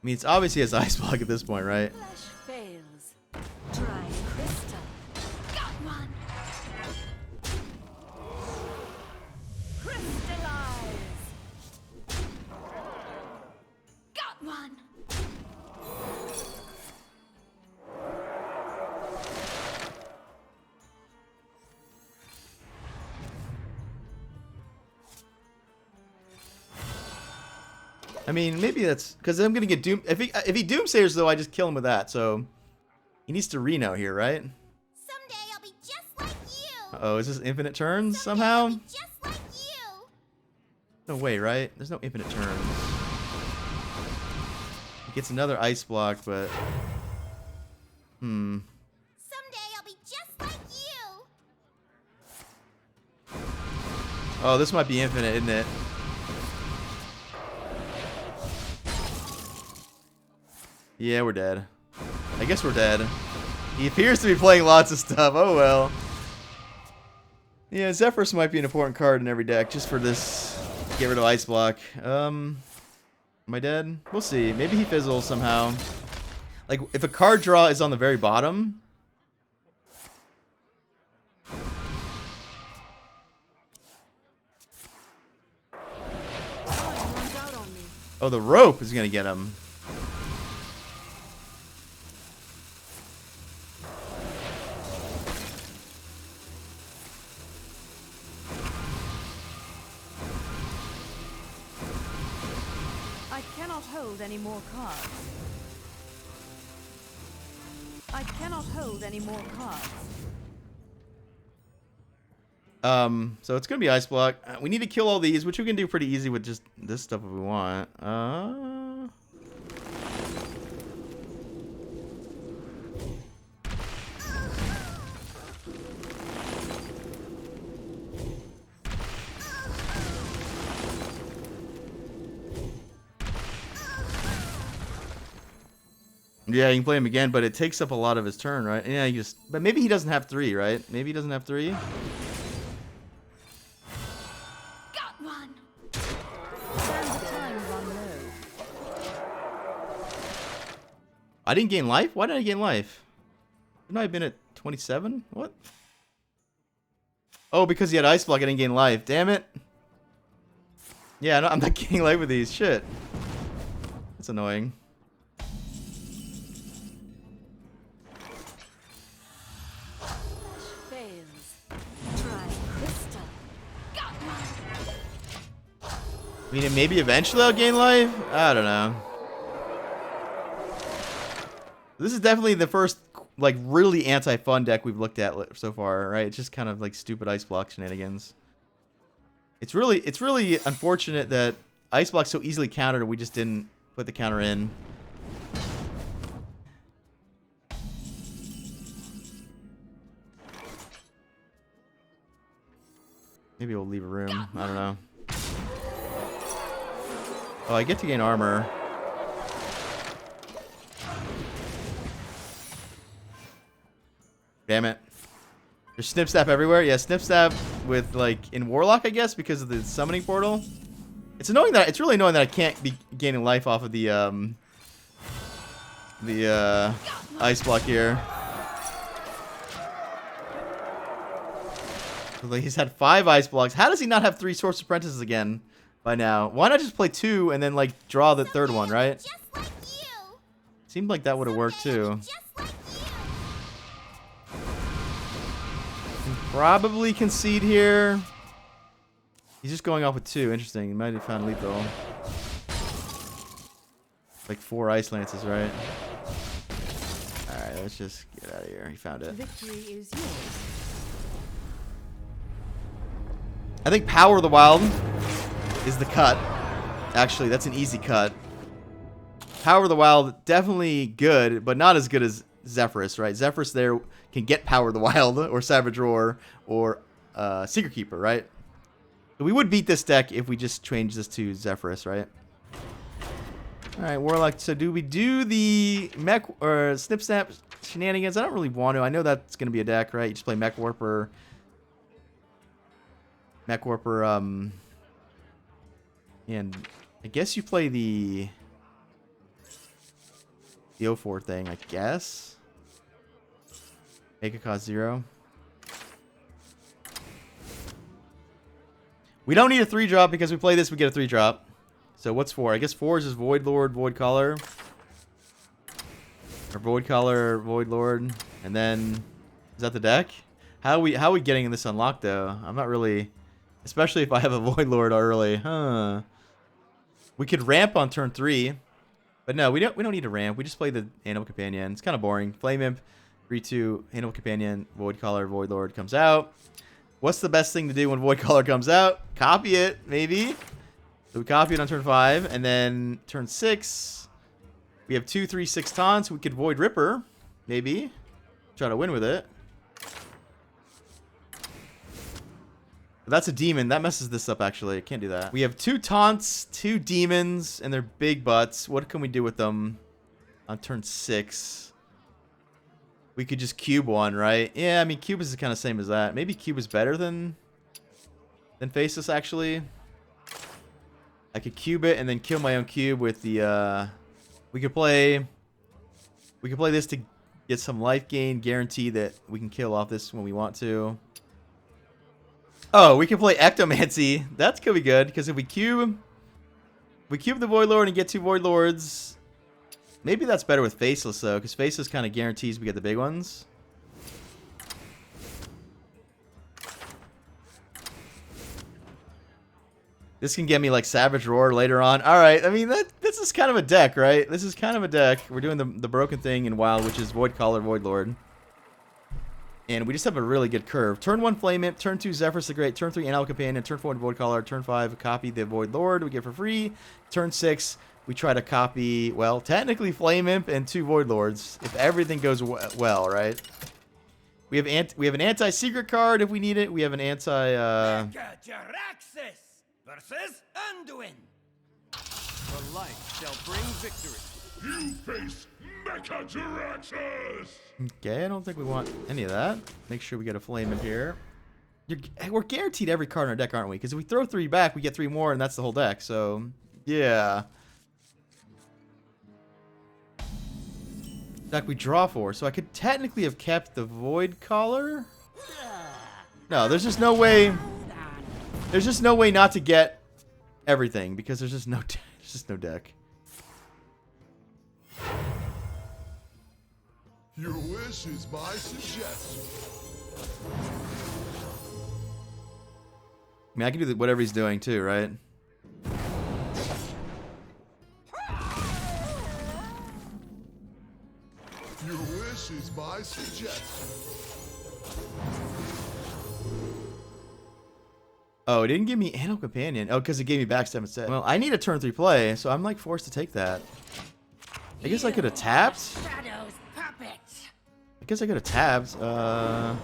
I mean, it's obviously has Ice Block at this point, right? Flesh fails. Dry crystal. Got one. Crystallize. Got one. I mean, maybe that's because I'm gonna get Doom. If he Doomsayers though, I just kill him with that. So he needs to Reno here, right? Someday I'll be just like you. Oh, is this infinite turns somehow? Just like you. No way, right? There's no infinite turns. He gets another Ice Block, but Someday I'll be just like you. Oh, this might be infinite, isn't it? Yeah, we're dead. I guess we're dead. He appears to be playing lots of stuff. Oh well. Yeah, Zephrys might be an important card in every deck just for this. Get rid of Ice Block. Am I dead? We'll see. Maybe he fizzles somehow. Like, if a card draw is on the very bottom. Time runs out on me. Oh, the rope is gonna get him. I cannot hold any more cards. I cannot hold any more cards. So it's gonna be Ice Block. We need to kill all these, which we can do pretty easy with just this stuff if we want. Yeah, you can play him again, but it takes up a lot of his turn, right? Yeah, you just. But maybe he doesn't have 3, right? Maybe he doesn't have 3. Got one. Sands of time run low. I didn't gain life? Why did I gain life? Didn't I have been at 27? What? Oh, because he had Ice Block, I didn't gain life. Damn it. Yeah, no, I'm not gaining life with these. Shit. That's annoying. Fails. Try crystal. Got one. I mean, maybe eventually I'll gain life? I don't know. This is definitely the first, like, really anti-fun deck we've looked at so far, right? It's just kind of like stupid Ice Block shenanigans. It's really unfortunate that Ice Block's so easily countered and we just didn't put the counter in. Maybe we'll leave a room. I don't know. Oh, I get to gain armor. Damn it. There's Snip Snap everywhere. Yeah, Snip Snap with, like, in Warlock, I guess, because of the summoning portal. It's annoying that it's really annoying that I can't be gaining life off of the Ice Block here. Like, he's had 5 Ice Blocks. How does he not have 3 Sorcerer's Apprentices again by now? Why not just play 2 and then, like, draw the third one, right? Just like you. Seemed like that would have worked too. Just like you. Probably concede here. He's just going off with 2. Interesting. He might have found lethal. Like 4 Ice Lances, right? Alright, let's just get out of here. He found it. Victory is yours. I think Power of the Wild is the cut. Actually, that's an easy cut. Power of the Wild, definitely good, but not as good as Zephyrus, right? Zephyrus there can get Power of the Wild, or Savage Roar, or Secret Keeper, right? But we would beat this deck if we just changed this to Zephyrus, right? Alright, Warlock, so do we do the Mech, or Snip Snap shenanigans? I don't really want to. I know that's going to be a deck, right? You just play Mech Warper. Mech Warper, and I guess you play the 04 thing, I guess. Make it cost 0. We don't need a 3-drop because we play this, we get a 3-drop. So what's 4? I guess 4 is just Void Lord, Void Caller. Or Void Caller, Void Lord. And then, is that the deck? How are we getting this unlocked though? I'm not really... Especially if I have a Void Lord early. Huh. We could ramp on turn 3. But no, we don't need to ramp. We just play the Animal Companion. It's kind of boring. Flame Imp, 3-2, Animal Companion, Void Caller, Void Lord comes out. What's the best thing to do when Void Caller comes out? Copy it, maybe. So we copy it on turn 5. And then turn 6, we have 2, 3, 6 taunts. We could Void Ripper, maybe. Try to win with it. That's a demon. That messes this up, actually. I can't do that. We have 2 taunts, 2 demons, and they're big butts. What can we do with them on turn 6? We could just cube 1, right? Yeah, I mean, cube is kind of same as that. Maybe cube is better than Faceless, actually. I could cube it and then kill my own cube with the... We could play this to get some life gain, guarantee that we can kill off this when we want to. Oh, we can play Ectomancy. That could be good, because if we cube the Void Lord and get 2 Void Lords, maybe that's better with Faceless, though, because Faceless kind of guarantees we get the big ones. This can get me like Savage Roar later on. All right, I mean this is kind of a deck, right? This is kind of a deck. We're doing the broken thing in Wild, which is Void Caller, Void Lord. And we just have a really good curve. Turn 1, Flame Imp. Turn 2, Zephyr the Great. Turn 3, Animal Companion. Turn 4, Void Caller. Turn 5, copy the Void Lord. We get for free. Turn 6, we try to copy, well, technically Flame Imp and 2 Void Lords. If everything goes well, right? We have an anti-secret card if we need it. We have an anti... versus Anduin. The light shall bring victory. You face Mecha Jiraxxus! Okay, I don't think we want any of that. Make sure we get a Flame in here. We're guaranteed every card in our deck, aren't we? Because if we throw 3 back, we get 3 more, and that's the whole deck. So, yeah. In fact, we draw 4, so I could technically have kept the Void Caller. No, there's just no way. There's just no way not to get everything because there's just no deck. Your wish is my suggestion. I mean, I can do whatever he's doing too, right? Your wish is my suggestion. Oh, it didn't give me Animal Companion. Oh, because it gave me backstab instead. Well, I need a turn 3 play, so I'm like forced to take that. I guess I could have tapped. Shadows puppet. I guess I could have tapped. We are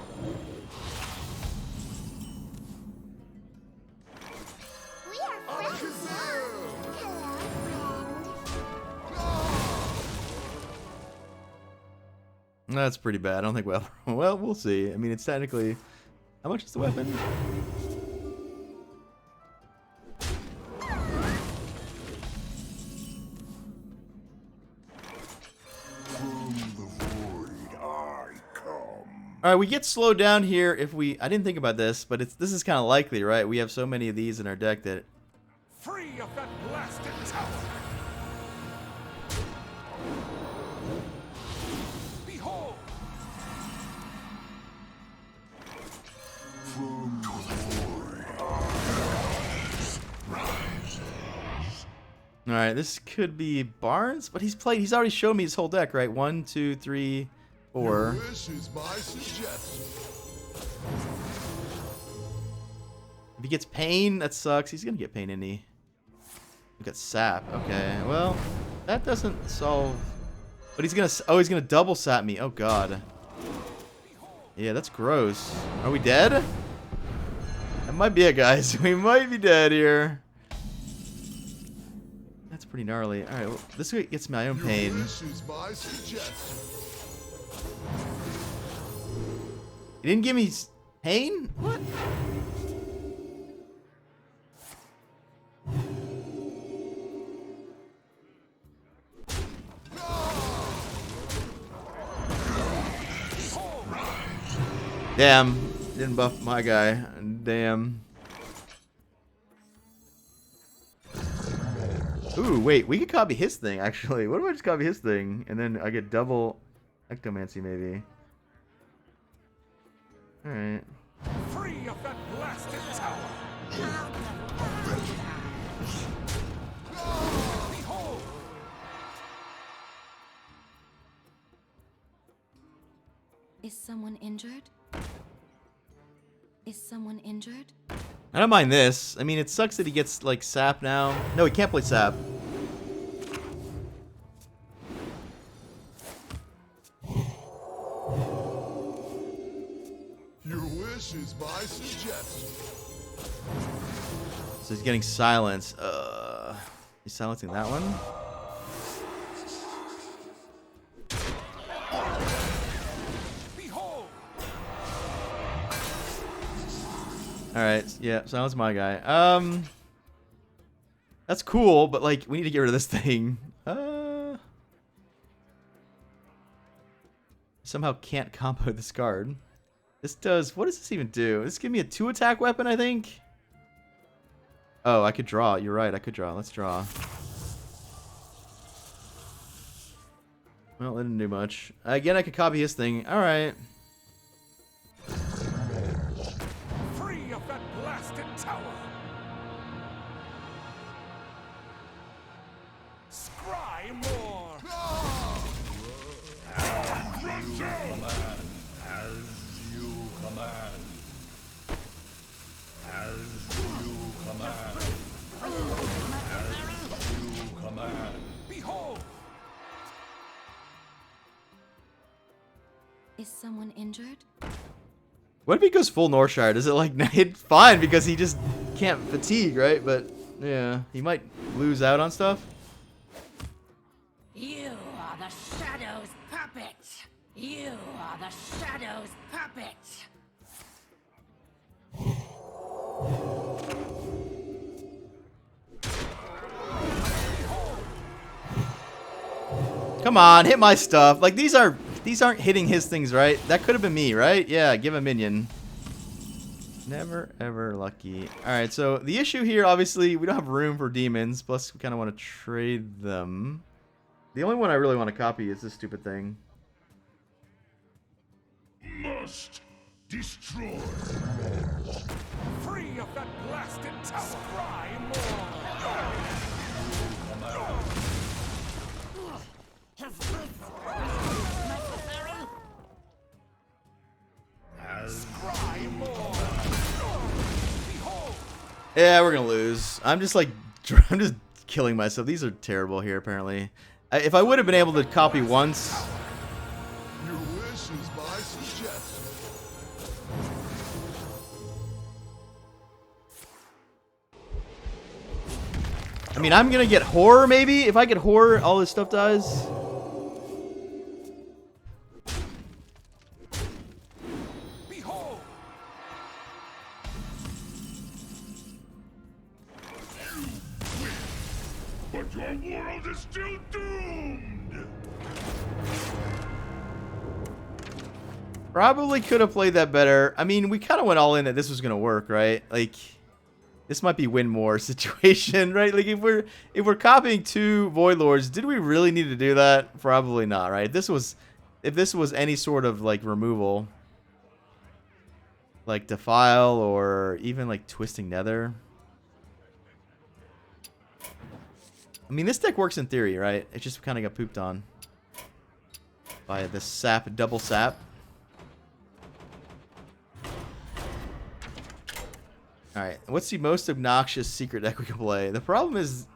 friends now. Hello, friend. That's pretty bad. I don't think well, we'll see. I mean, it's technically... How much is the weapon? Alright, we get slowed down here if we... I didn't think about this, but this is kind of likely, right? We have so many of these in our deck that... Free of that blasted tower. Behold. Alright, this could be Barnes, but he's already shown me his whole deck, right? 1, 2, 3, 4. Your wish is my suggestion. If he gets Pain, that sucks. He's gonna get Pain, isn't he? We got Sap. Okay, well, that doesn't solve... But he's gonna double sap me. Oh, God. Yeah, that's gross. Are we dead? That might be it, guys. We might be dead here. That's pretty gnarly. Alright, well, this gets my own pain. Your wish is my suggestion. He didn't give me pain? What? Damn. Didn't buff my guy. Damn. Ooh, wait. We could copy his thing, actually. What if I just copy his thing? And then I get double Ectomancy, maybe. Alright. Free of that blasted tower. Behold. Is someone injured? Is someone injured? I don't mind this. I mean, it sucks that he gets, like, Sap now. No, he can't play Sap. Your wish is my suggestion. So he's getting silence. He's silencing that one? Behold. Alright, yeah, silence my guy. That's cool, but, like, we need to get rid of this thing. Somehow can't combo this card. This does... What does this even do? This give me a 2-attack weapon, I think? Oh, I could draw. You're right, I could draw. Let's draw. Well, it didn't do much. Again, I could copy his thing. Alright. Free of that blasted tower. Scry more. Run down! Behold. Is someone injured? What if he goes full Northshire? Does it like it's fine because he just can't fatigue, right? But yeah, he might lose out on stuff. You are the Shadow's puppet. You are the Shadow's puppet. Come on, hit my stuff. Like these aren't hitting his things, right? That could have been me, right? Yeah, give a minion. Never ever lucky. All right, so the issue here, obviously, we don't have room for demons. Plus, we kind of want to trade them. The only one I really want to copy is this stupid thing. Must destroy. Free of that blasted tower. Scry more. Is this necessary? Scry more. Behold. Yeah, we're gonna lose. I'm just like, I'm just killing myself. These are terrible here, apparently. If I would have been able to copy once. Your wish is my suggestion. I mean, I'm gonna get horror maybe. If I get horror, all this stuff dies. Behold. But your world is still doomed! Probably could have played that better. I mean, we kind of went all in that this was gonna work, right? Like, this might be win more situation, right? Like, if we're copying 2 Void Lords, did we really need to do that? Probably not, right? If this was any sort of like removal, like Defile or even like Twisting Nether. I mean, this deck works in theory, right? It just kind of got pooped on by the sap, double sap. Alright, what's the most obnoxious secret deck we can play? The problem is,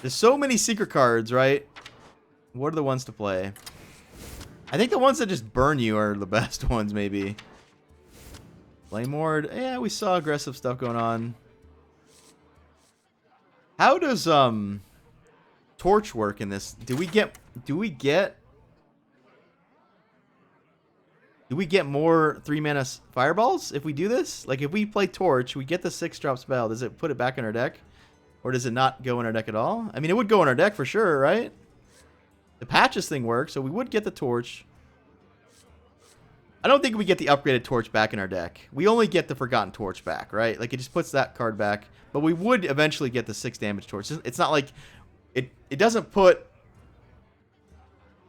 there's so many secret cards, right? What are the ones to play? I think the ones that just burn you are the best ones, maybe. Flame Ward, yeah, we saw aggressive stuff going on. How does, Torch work in this? Do we get more 3-mana fireballs if we do this? Like, if we play Torch, we get the 6-drop spell. Does it put it back in our deck? Or does it not go in our deck at all? I mean, it would go in our deck for sure, right? The Patches thing works, so we would get the Torch. I don't think we get the upgraded Torch back in our deck. We only get the Forgotten Torch back, right? Like, it just puts that card back. But we would eventually get the 6 damage Torch. It's not like... It doesn't put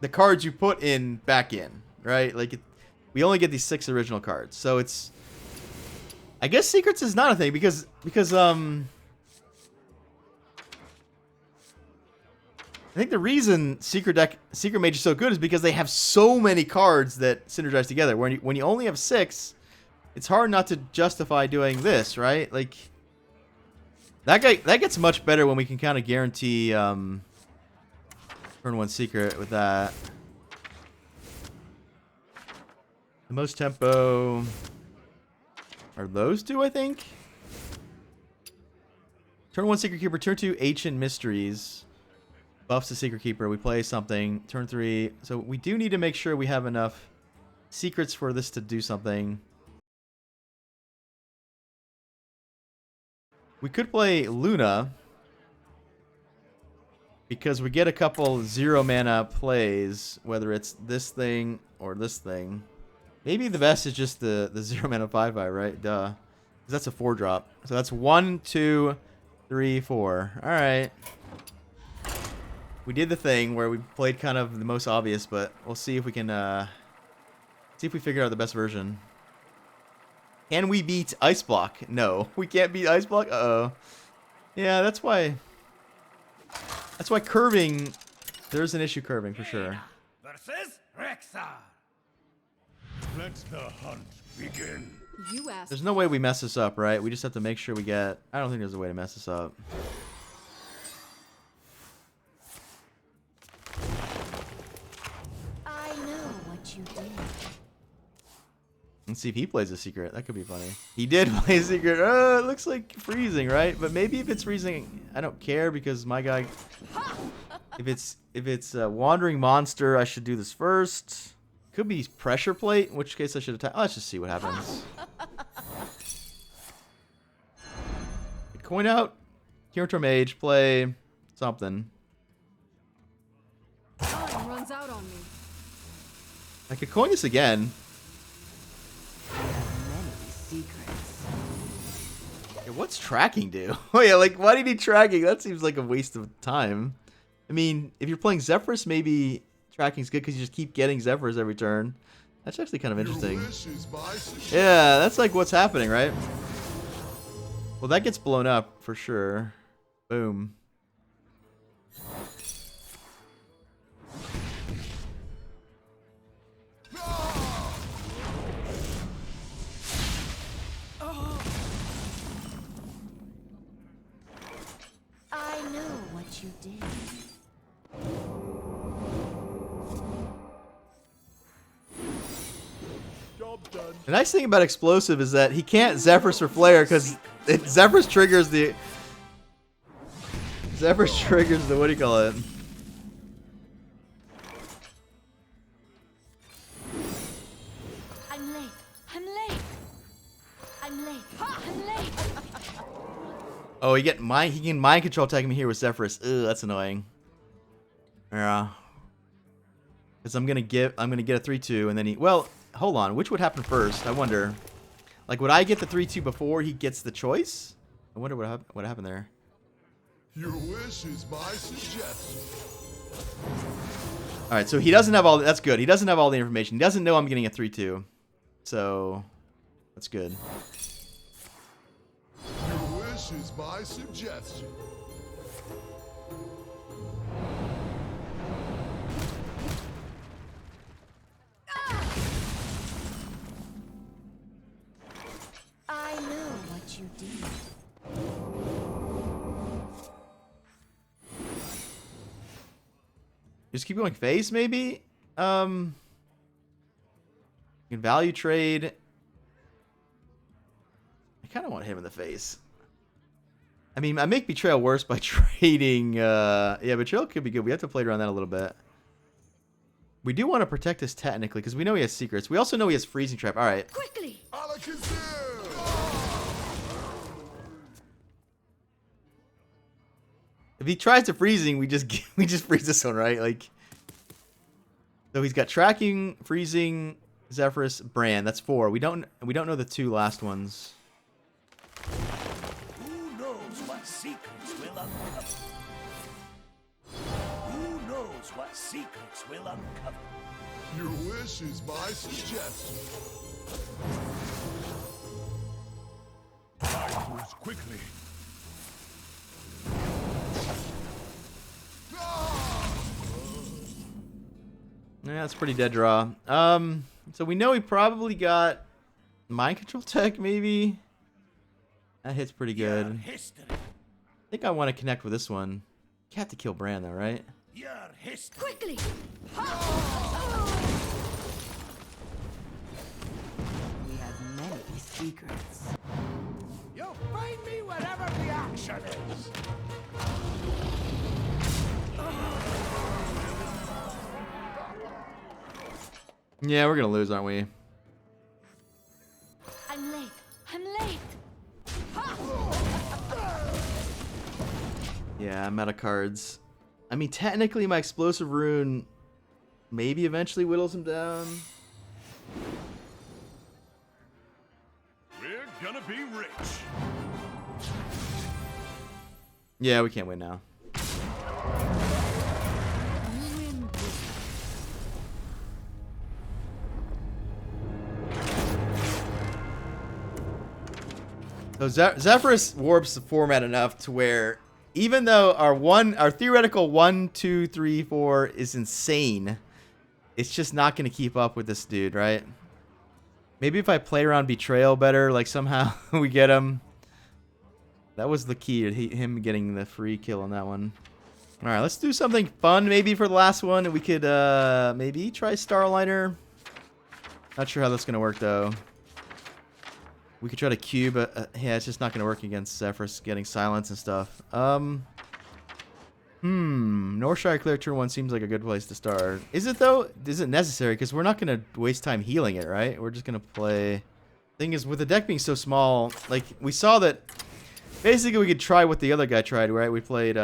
the cards you put in back in, right? Like, we only get these 6 original cards. So it's... I guess Secrets is not a thing because I think the reason Secret Mage is so good is because they have so many cards that synergize together. When you only have 6, it's hard not to justify doing this, right? Like, that gets much better when we can kind of guarantee turn 1 secret with that. The most tempo are those 2, I think. Turn 1 Secret Keeper, turn 2 Ancient Mysteries. Buffs the Secret Keeper. We play something. Turn 3. So we do need to make sure we have enough secrets for this to do something. We could play Luna, because we get a couple 0-mana plays, whether it's this thing or this thing. Maybe the best is just the 0-mana 5/5, right? Duh. Because that's a 4-drop. So that's 1, 2, 3, 4. All right. We did the thing where we played kind of the most obvious, but we'll see if we can see if we figure out the best version. Can we beat Ice Block? No, we can't beat Ice Block. Uh-oh. Yeah, that's why curving There's an issue curving for sure. Versus Rexar. Let the hunt begin. You asked. There's no way we mess this up, right? We just have to make sure we get... I don't think there's a way to mess this up. I know what you did. Let's see if he plays a secret. That could be funny. He did play a secret. Oh, it looks like freezing, right? But maybe if it's freezing, I don't care because my guy... If it's a wandering monster, I should do this first. Could be pressure plate, in which case I should attack. Let's just see what happens. Coin out. Counter mage. Play something. Time runs out on me. I could coin this again. Yeah, what's tracking do? Oh yeah, like why do you need tracking? That seems like a waste of time. I mean, if you're playing Zephyrus, maybe tracking's good because you just keep getting Zephyrus every turn. That's actually kind of interesting. Yeah, that's like what's happening, right? Well, that gets blown up for sure. Boom. I know what you did. The nice thing about explosive is that he can't Zephyrus or Flare because Zephyrus triggers the what do you call it? I'm late. I'm late. I'm late. I'm late. Oh, he can mind control attack me here with Zephyrus. Ugh, that's annoying. Yeah. Because I'm gonna get a 3/2 and then he hold on, which would happen first? I wonder. Like, would I get the 3/2 before he gets the choice? I wonder what happened there. Your wish is my suggestion. All right, so he doesn't have all. That's good. He doesn't have all the information. He doesn't know I'm getting a 3/2, so that's good. Your wish is my suggestion. I know what you did. Just keep going face, maybe? You can value trade. I kind of want him in the face. I mean, I make Betrayal worse by trading. Yeah, Betrayal could be good. We have to play around that a little bit. We do want to protect us technically because we know he has secrets. We also know he has freezing trap. All right. Quickly. If he tries to freezing, we just freeze this one, right? Like, so he's got tracking, freezing, Zephyrus, Brand. That's 4. We don't know the 2 last ones. Who knows what secrets will uncover? Who knows what secrets will uncover? Your wish is my suggestion. I move quickly. Yeah, that's pretty dead draw. So we know he probably got mind control tech, maybe. That hits pretty good. I think I want to connect with this one. You have to kill Brand though, right? Your history. Quickly. We have many secrets. You'll find me wherever the action is. Yeah, we're gonna lose, aren't we? I'm late. I'm late. Yeah, I'm out of cards. I mean, technically, my explosive rune maybe eventually whittles him down. We're gonna be rich. Yeah, we can't win now. So Zephyrus warps the format enough to where even though our theoretical 1, 2, 3, 4 is insane, it's just not going to keep up with this dude, right? Maybe if I play around Betrayal better, like somehow we get him. That was the key to him getting the free kill on that one. All right, let's do something fun maybe for the last one. We could maybe try Starliner. Not sure how that's going to work, though. We could try to cube. Yeah, it's just not going to work against Zephyrus getting silence and stuff. Northshire Clear turn 1 seems like a good place to start. Is it, though? Is it necessary? Because we're not going to waste time healing it, right? We're just going to play... Thing is, with the deck being so small, like, we saw that... Basically, we could try what the other guy tried, right? We played...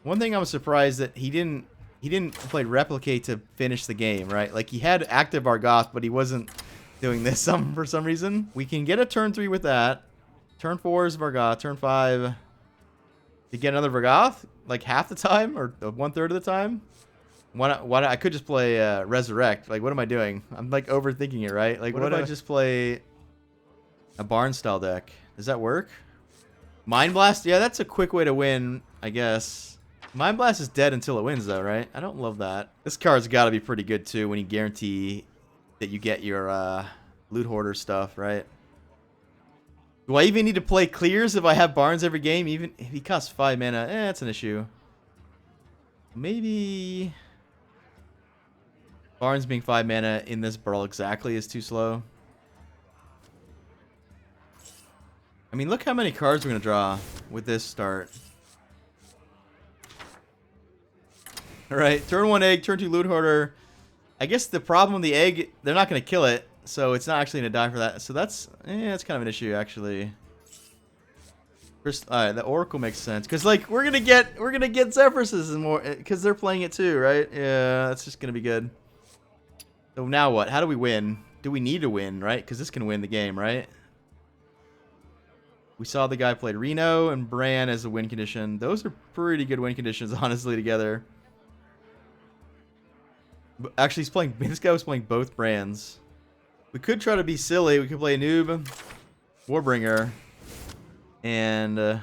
One thing I was surprised that he didn't play Replicate to finish the game, right? Like, he had active Argoth, but he wasn't doing this for some reason. We can get a turn 3 with that. Turn 4 is Vargoth. Turn 5... To get another Vargoth? Like half the time? Or 1/3 of the time? Why I could just play Resurrect. Like, what am I doing? I'm like overthinking it, right? Like, what if I just play a Barn style deck? Does that work? Mind Blast? Yeah, that's a quick way to win, I guess. Mind Blast is dead until it wins, though, right? I don't love that. This card's got to be pretty good, too, when you guarantee that you get your Loot Hoarder stuff, right? Do I even need to play clears if I have Barnes every game? Even if he costs 5 mana, that's an issue. Maybe Barnes being 5 mana in this Brawl exactly is too slow. I mean, look how many cards we're going to draw with this start. Alright, turn 1 egg, turn 2 Loot Hoarder. I guess the problem with the egg, they're not going to kill it. So it's not actually going to die for that. So that's kind of an issue, actually. First, the Oracle makes sense. Because, like, we're going to get Zephyrus's and more. Because they're playing it too, right? Yeah, that's just going to be good. So now what? How do we win? Do we need to win, right? Because this can win the game, right? We saw the guy played Reno and Bran as a win condition. Those are pretty good win conditions, honestly, together. But actually, this guy was playing both Brans. We could try to be silly. We could play a noob, Warbringer, and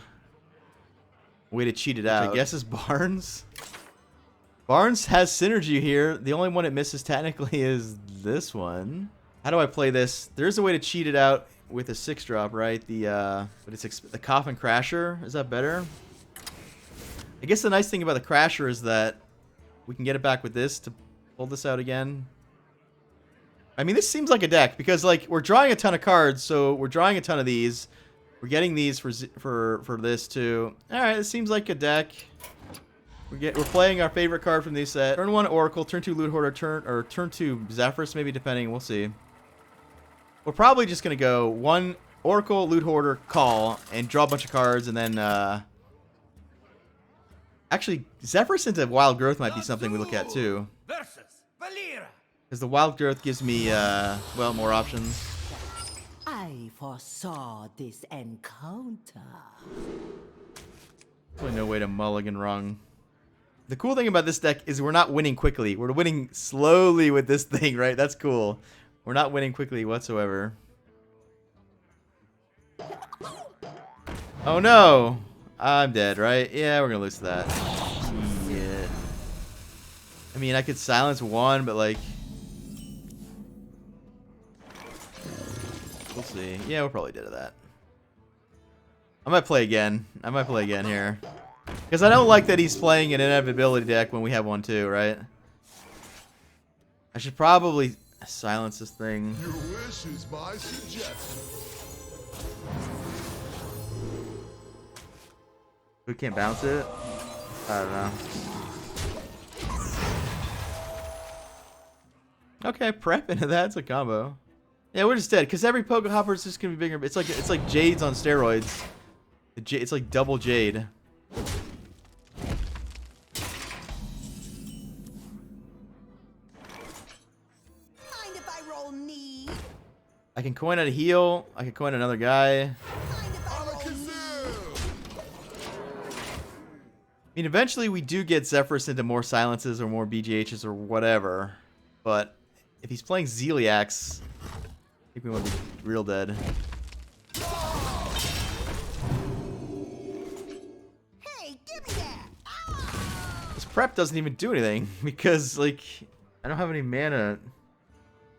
way to cheat it out. I guess is Barnes. Barnes has synergy here. The only one it misses technically is this one. How do I play this? There's a way to cheat it out with a 6-drop, right? But it's the Coffin Crasher. Is that better? I guess the nice thing about the Crasher is that we can get it back with this to pull this out again. I mean, this seems like a deck because, like, we're drawing a ton of cards, so we're drawing a ton of these. We're getting these for this too. All right, it seems like a deck. We're playing our favorite card from these set. Turn 1 Oracle, turn 2 Loot Hoarder, turn 2 Zephyrus, maybe depending. We'll see. We're probably just gonna go 1 Oracle, Loot Hoarder, call, and draw a bunch of cards, and then actually Zephyrus into Wild Growth might be something we look at too. Because the Wild Growth gives me, well, more options. I foresaw this encounter. Probably no way to mulligan wrong. The cool thing about this deck is we're not winning quickly. We're winning slowly with this thing, right? That's cool. We're not winning quickly whatsoever. Oh no! I'm dead, right? Yeah, we're gonna lose to that. Shit. I mean, I could silence 1, but like... We'll see. Yeah, we're probably dead to that. I might play again. I might play again here. Because I don't like that he's playing an inevitability deck when we have one too, right? I should probably silence this thing. Your wish is my suggestion. We can't bounce it? I don't know. Okay, prep into that. It's a combo. Yeah, we're just dead because every Poke Hopper is just gonna be bigger. It's like Jades on steroids. It's like double Jade. Mind if I roll knee? I can coin out a heal. I can coin another guy. Mind if I roll knee? I mean, eventually we do get Zephyrus into more silences or more BGHs or whatever. But if he's playing Zeliax, I think we want to be real dead. Hey, prep doesn't even do anything because, like, I don't have any mana.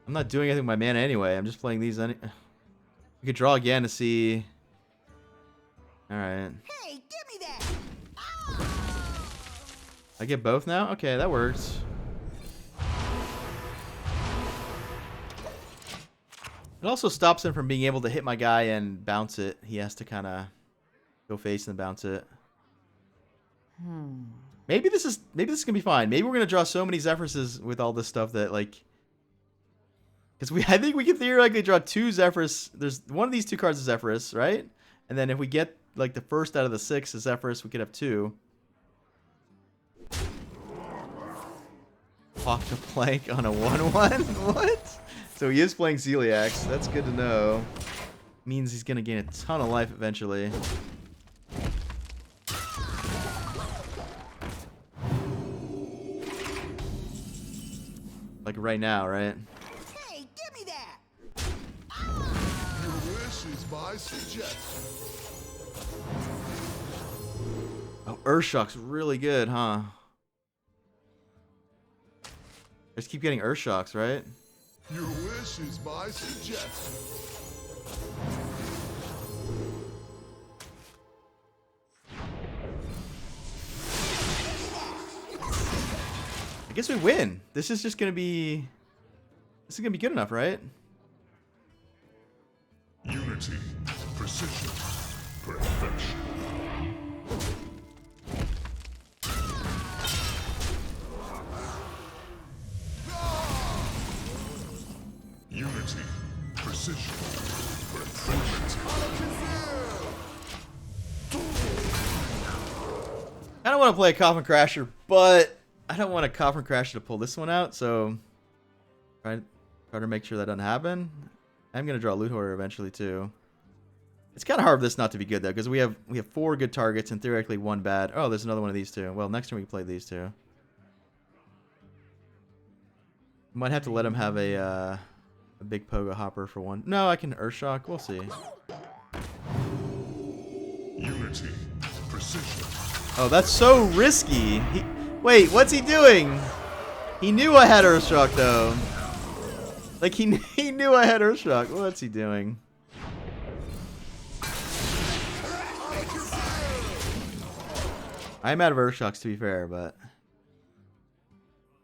I'm not doing anything with my mana anyway. I'm just playing these. We could draw again to see. All right. Hey, give me that! I get both now? Okay, that works. It also stops him from being able to hit my guy and bounce it. He has to kind of go face and bounce it. Maybe this is gonna be fine. Maybe we're gonna draw so many Zephyruses with all this stuff that, like, because I think we can theoretically draw 2 Zephyrus. There's one of these 2 cards is Zephyrus, right? And then if we get like the first out of the 6 is Zephyrus, we could have 2. Walk the plank on a 1/1. What? So he is playing Zeliax. That's good to know. Means he's gonna gain a ton of life eventually. Like right now, right? Hey, give me that! Your wish is my suggestion. Oh, Urshock's really good, huh? Just keep getting Urshocks, right? Your wish is my suggestion. I guess we win. This is just gonna be. This is gonna be good enough, right? Unity, precision, perfection. Unity, precision, perfection. I don't want to play a Coffin Crasher, but I don't want a Coffin Crasher to pull this one out, so try to make sure that doesn't happen. I'm gonna draw Loot Hoarder eventually too. It's kind of hard for this not to be good though, because we have 4 good targets and theoretically 1 bad. Oh, there's another one of these too. Well, next time we can play these 2. Might have to let him have a big Pogo Hopper for 1. No, I can Earthshock. We'll see. Unity, precision. Oh, that's so risky. Wait, what's he doing? He knew I had Earthshock though. Like he knew I had Earthshock. What's he doing? I'm out of Earthshocks to be fair, but I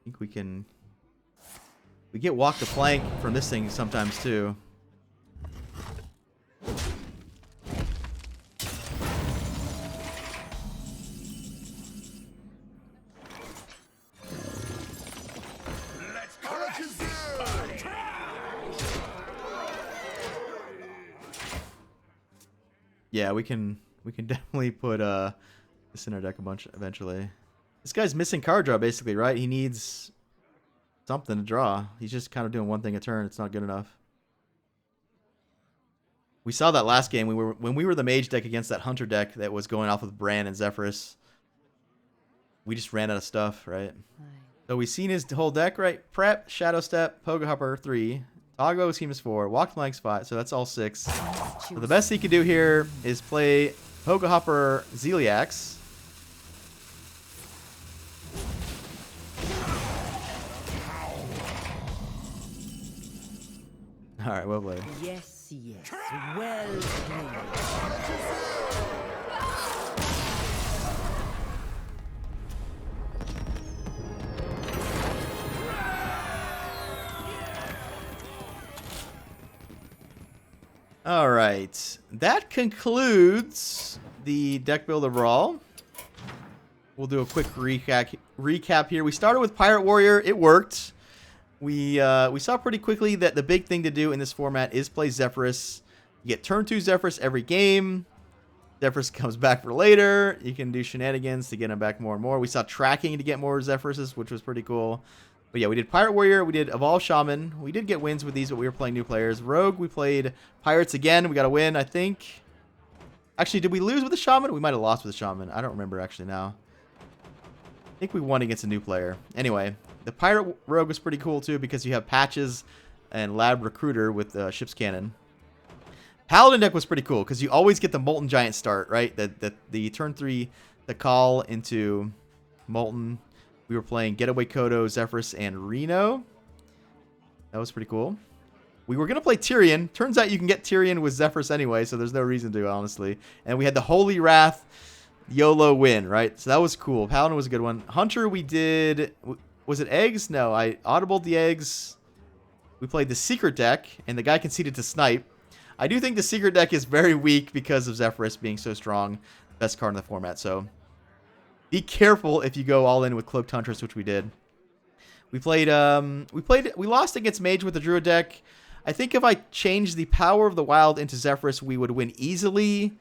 think we can. We get walk the plank from this thing sometimes too. Yeah, we can definitely put this in our deck a bunch eventually. This guy's missing card draw basically, right? He needs something to draw. He's just kind of doing one thing a turn. It's not good enough. We saw that last game. When we were the mage deck against that hunter deck that was going off with Bran and Zephyrus. We just ran out of stuff, right? So we've seen his whole deck, right? Prep, Shadow Step, Pogo Hopper 3, Toggo Scheme is 4, Walk the Planks 5, so that's all 6. So the best he could do here is play Pogo Hopper Zeliax. Alright, well played. Yes, yes. Well played. Alright. That concludes the deck builder Brawl. We'll do a quick recap here. We started with Pirate Warrior. It worked. We saw pretty quickly that the big thing to do in this format is play Zephyrus. You get turn 2 Zephyrus every game. Zephyrus comes back for later. You can do shenanigans to get him back more and more. We saw tracking to get more Zephyruses, which was pretty cool. But yeah, we did Pirate Warrior. We did Evolve Shaman. We did get wins with these, but we were playing new players. Rogue, we played Pirates again. We got a win, I think. Actually, did we lose with the Shaman? We might have lost with the Shaman. I don't remember actually now. I think we won against a new player. Anyway, the Pirate Rogue was pretty cool too because you have Patches and Lab Recruiter with Ship's Cannon. Paladin deck was pretty cool because you always get the Molten Giant start, right? The turn 3, the call into Molten. We were playing Getaway Kodo, Zephyrus, and Reno. That was pretty cool. We were going to play Tyrion. Turns out you can get Tyrion with Zephyrus anyway, so there's no reason to, honestly. And we had the Holy Wrath YOLO win, right? So that was cool. Paladin was a good one. Hunter, we did... Was it eggs? No, I audibled the eggs. We played the secret deck, and the guy conceded to snipe. I do think the secret deck is very weak because of Zephyrus being so strong. Best card in the format, so... Be careful if you go all in with Cloaked Huntress, which we did. We lost against Mage with the Druid deck. I think if I changed the Power of the Wild into Zephyrus, we would win easily.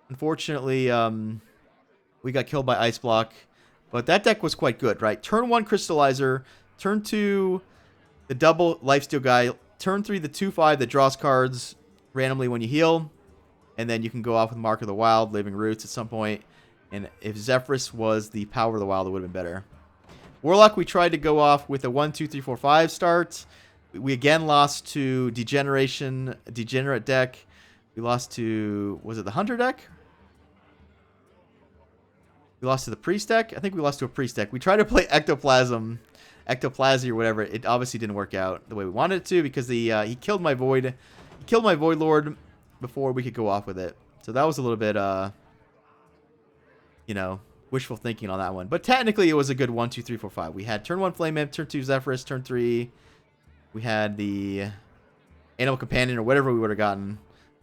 Unfortunately, we got killed by Ice Block. But that deck was quite good, right? Turn 1, Crystallizer. Turn 2, the double Lifesteal guy. Turn 3, the 2/5 that draws cards randomly when you heal. And then you can go off with Mark of the Wild, Living Roots at some point. And if Zephyrus was the Power of the Wild, it would have been better. Warlock, we tried to go off with a 1, 2, 3, 4, 5 start. We again lost to Degenerate deck. We lost to, was it the Hunter deck? We lost to the Priest deck. I think we lost to a Priest deck. We tried to play Ectoplasm, Ectoplasy or whatever. It obviously didn't work out the way we wanted it to because he killed my Void. He killed my Void Lord before we could go off with it. So that was a little bit, you know, wishful thinking on that one. But technically, it was a good 1, 2, 3, 4, 5. We had turn 1 Flame Imp, turn 2 Zephyrus, turn 3. We had the Animal Companion or whatever we would have gotten.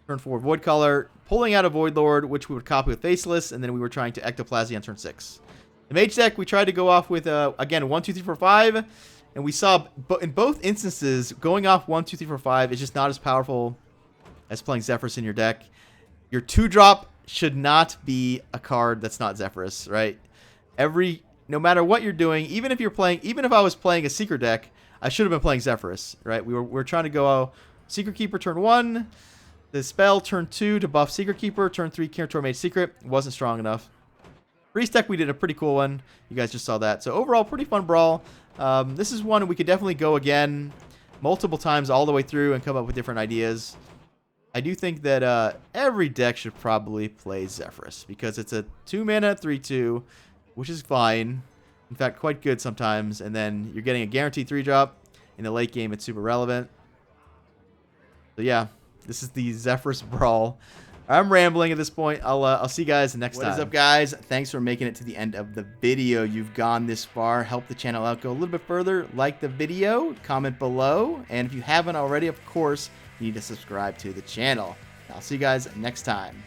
Turn 4 Void Color, pulling out a Void Lord, which we would copy with Faceless, and then we were trying to Ectoplasy on turn 6. The Mage deck, we tried to go off with, again, 1, 2, 3, 4, 5. And we saw, in both instances, going off 1, 2, 3, 4, 5 is just not as powerful as playing Zephyrus in your deck. Your 2-drop should not be a card that's not Zephyrus, right? No matter what you're doing, even if I was playing a Secret deck, I should have been playing Zephyrus, right? We're trying to go Secret Keeper turn 1, the spell turn 2 to buff Secret Keeper, turn 3 Counter Mage Secret. Wasn't strong enough. Priest deck, we did a pretty cool one. You guys just saw that. So overall, pretty fun Brawl. This is one we could definitely go again multiple times all the way through and come up with different ideas. I do think that every deck should probably play Zephyrus because it's a 2-mana 3/2, which is fine. In fact, quite good sometimes. And then you're getting a guaranteed 3-drop. In the late game, it's super relevant. So yeah, this is the Zephyrus Brawl. I'm rambling at this point. I'll see you guys next time. What is up, guys? Thanks for making it to the end of the video. You've gone this far. Help the channel out. Go a little bit further. Like the video. Comment below. And if you haven't already, of course, you need to subscribe to the channel. I'll see you guys next time.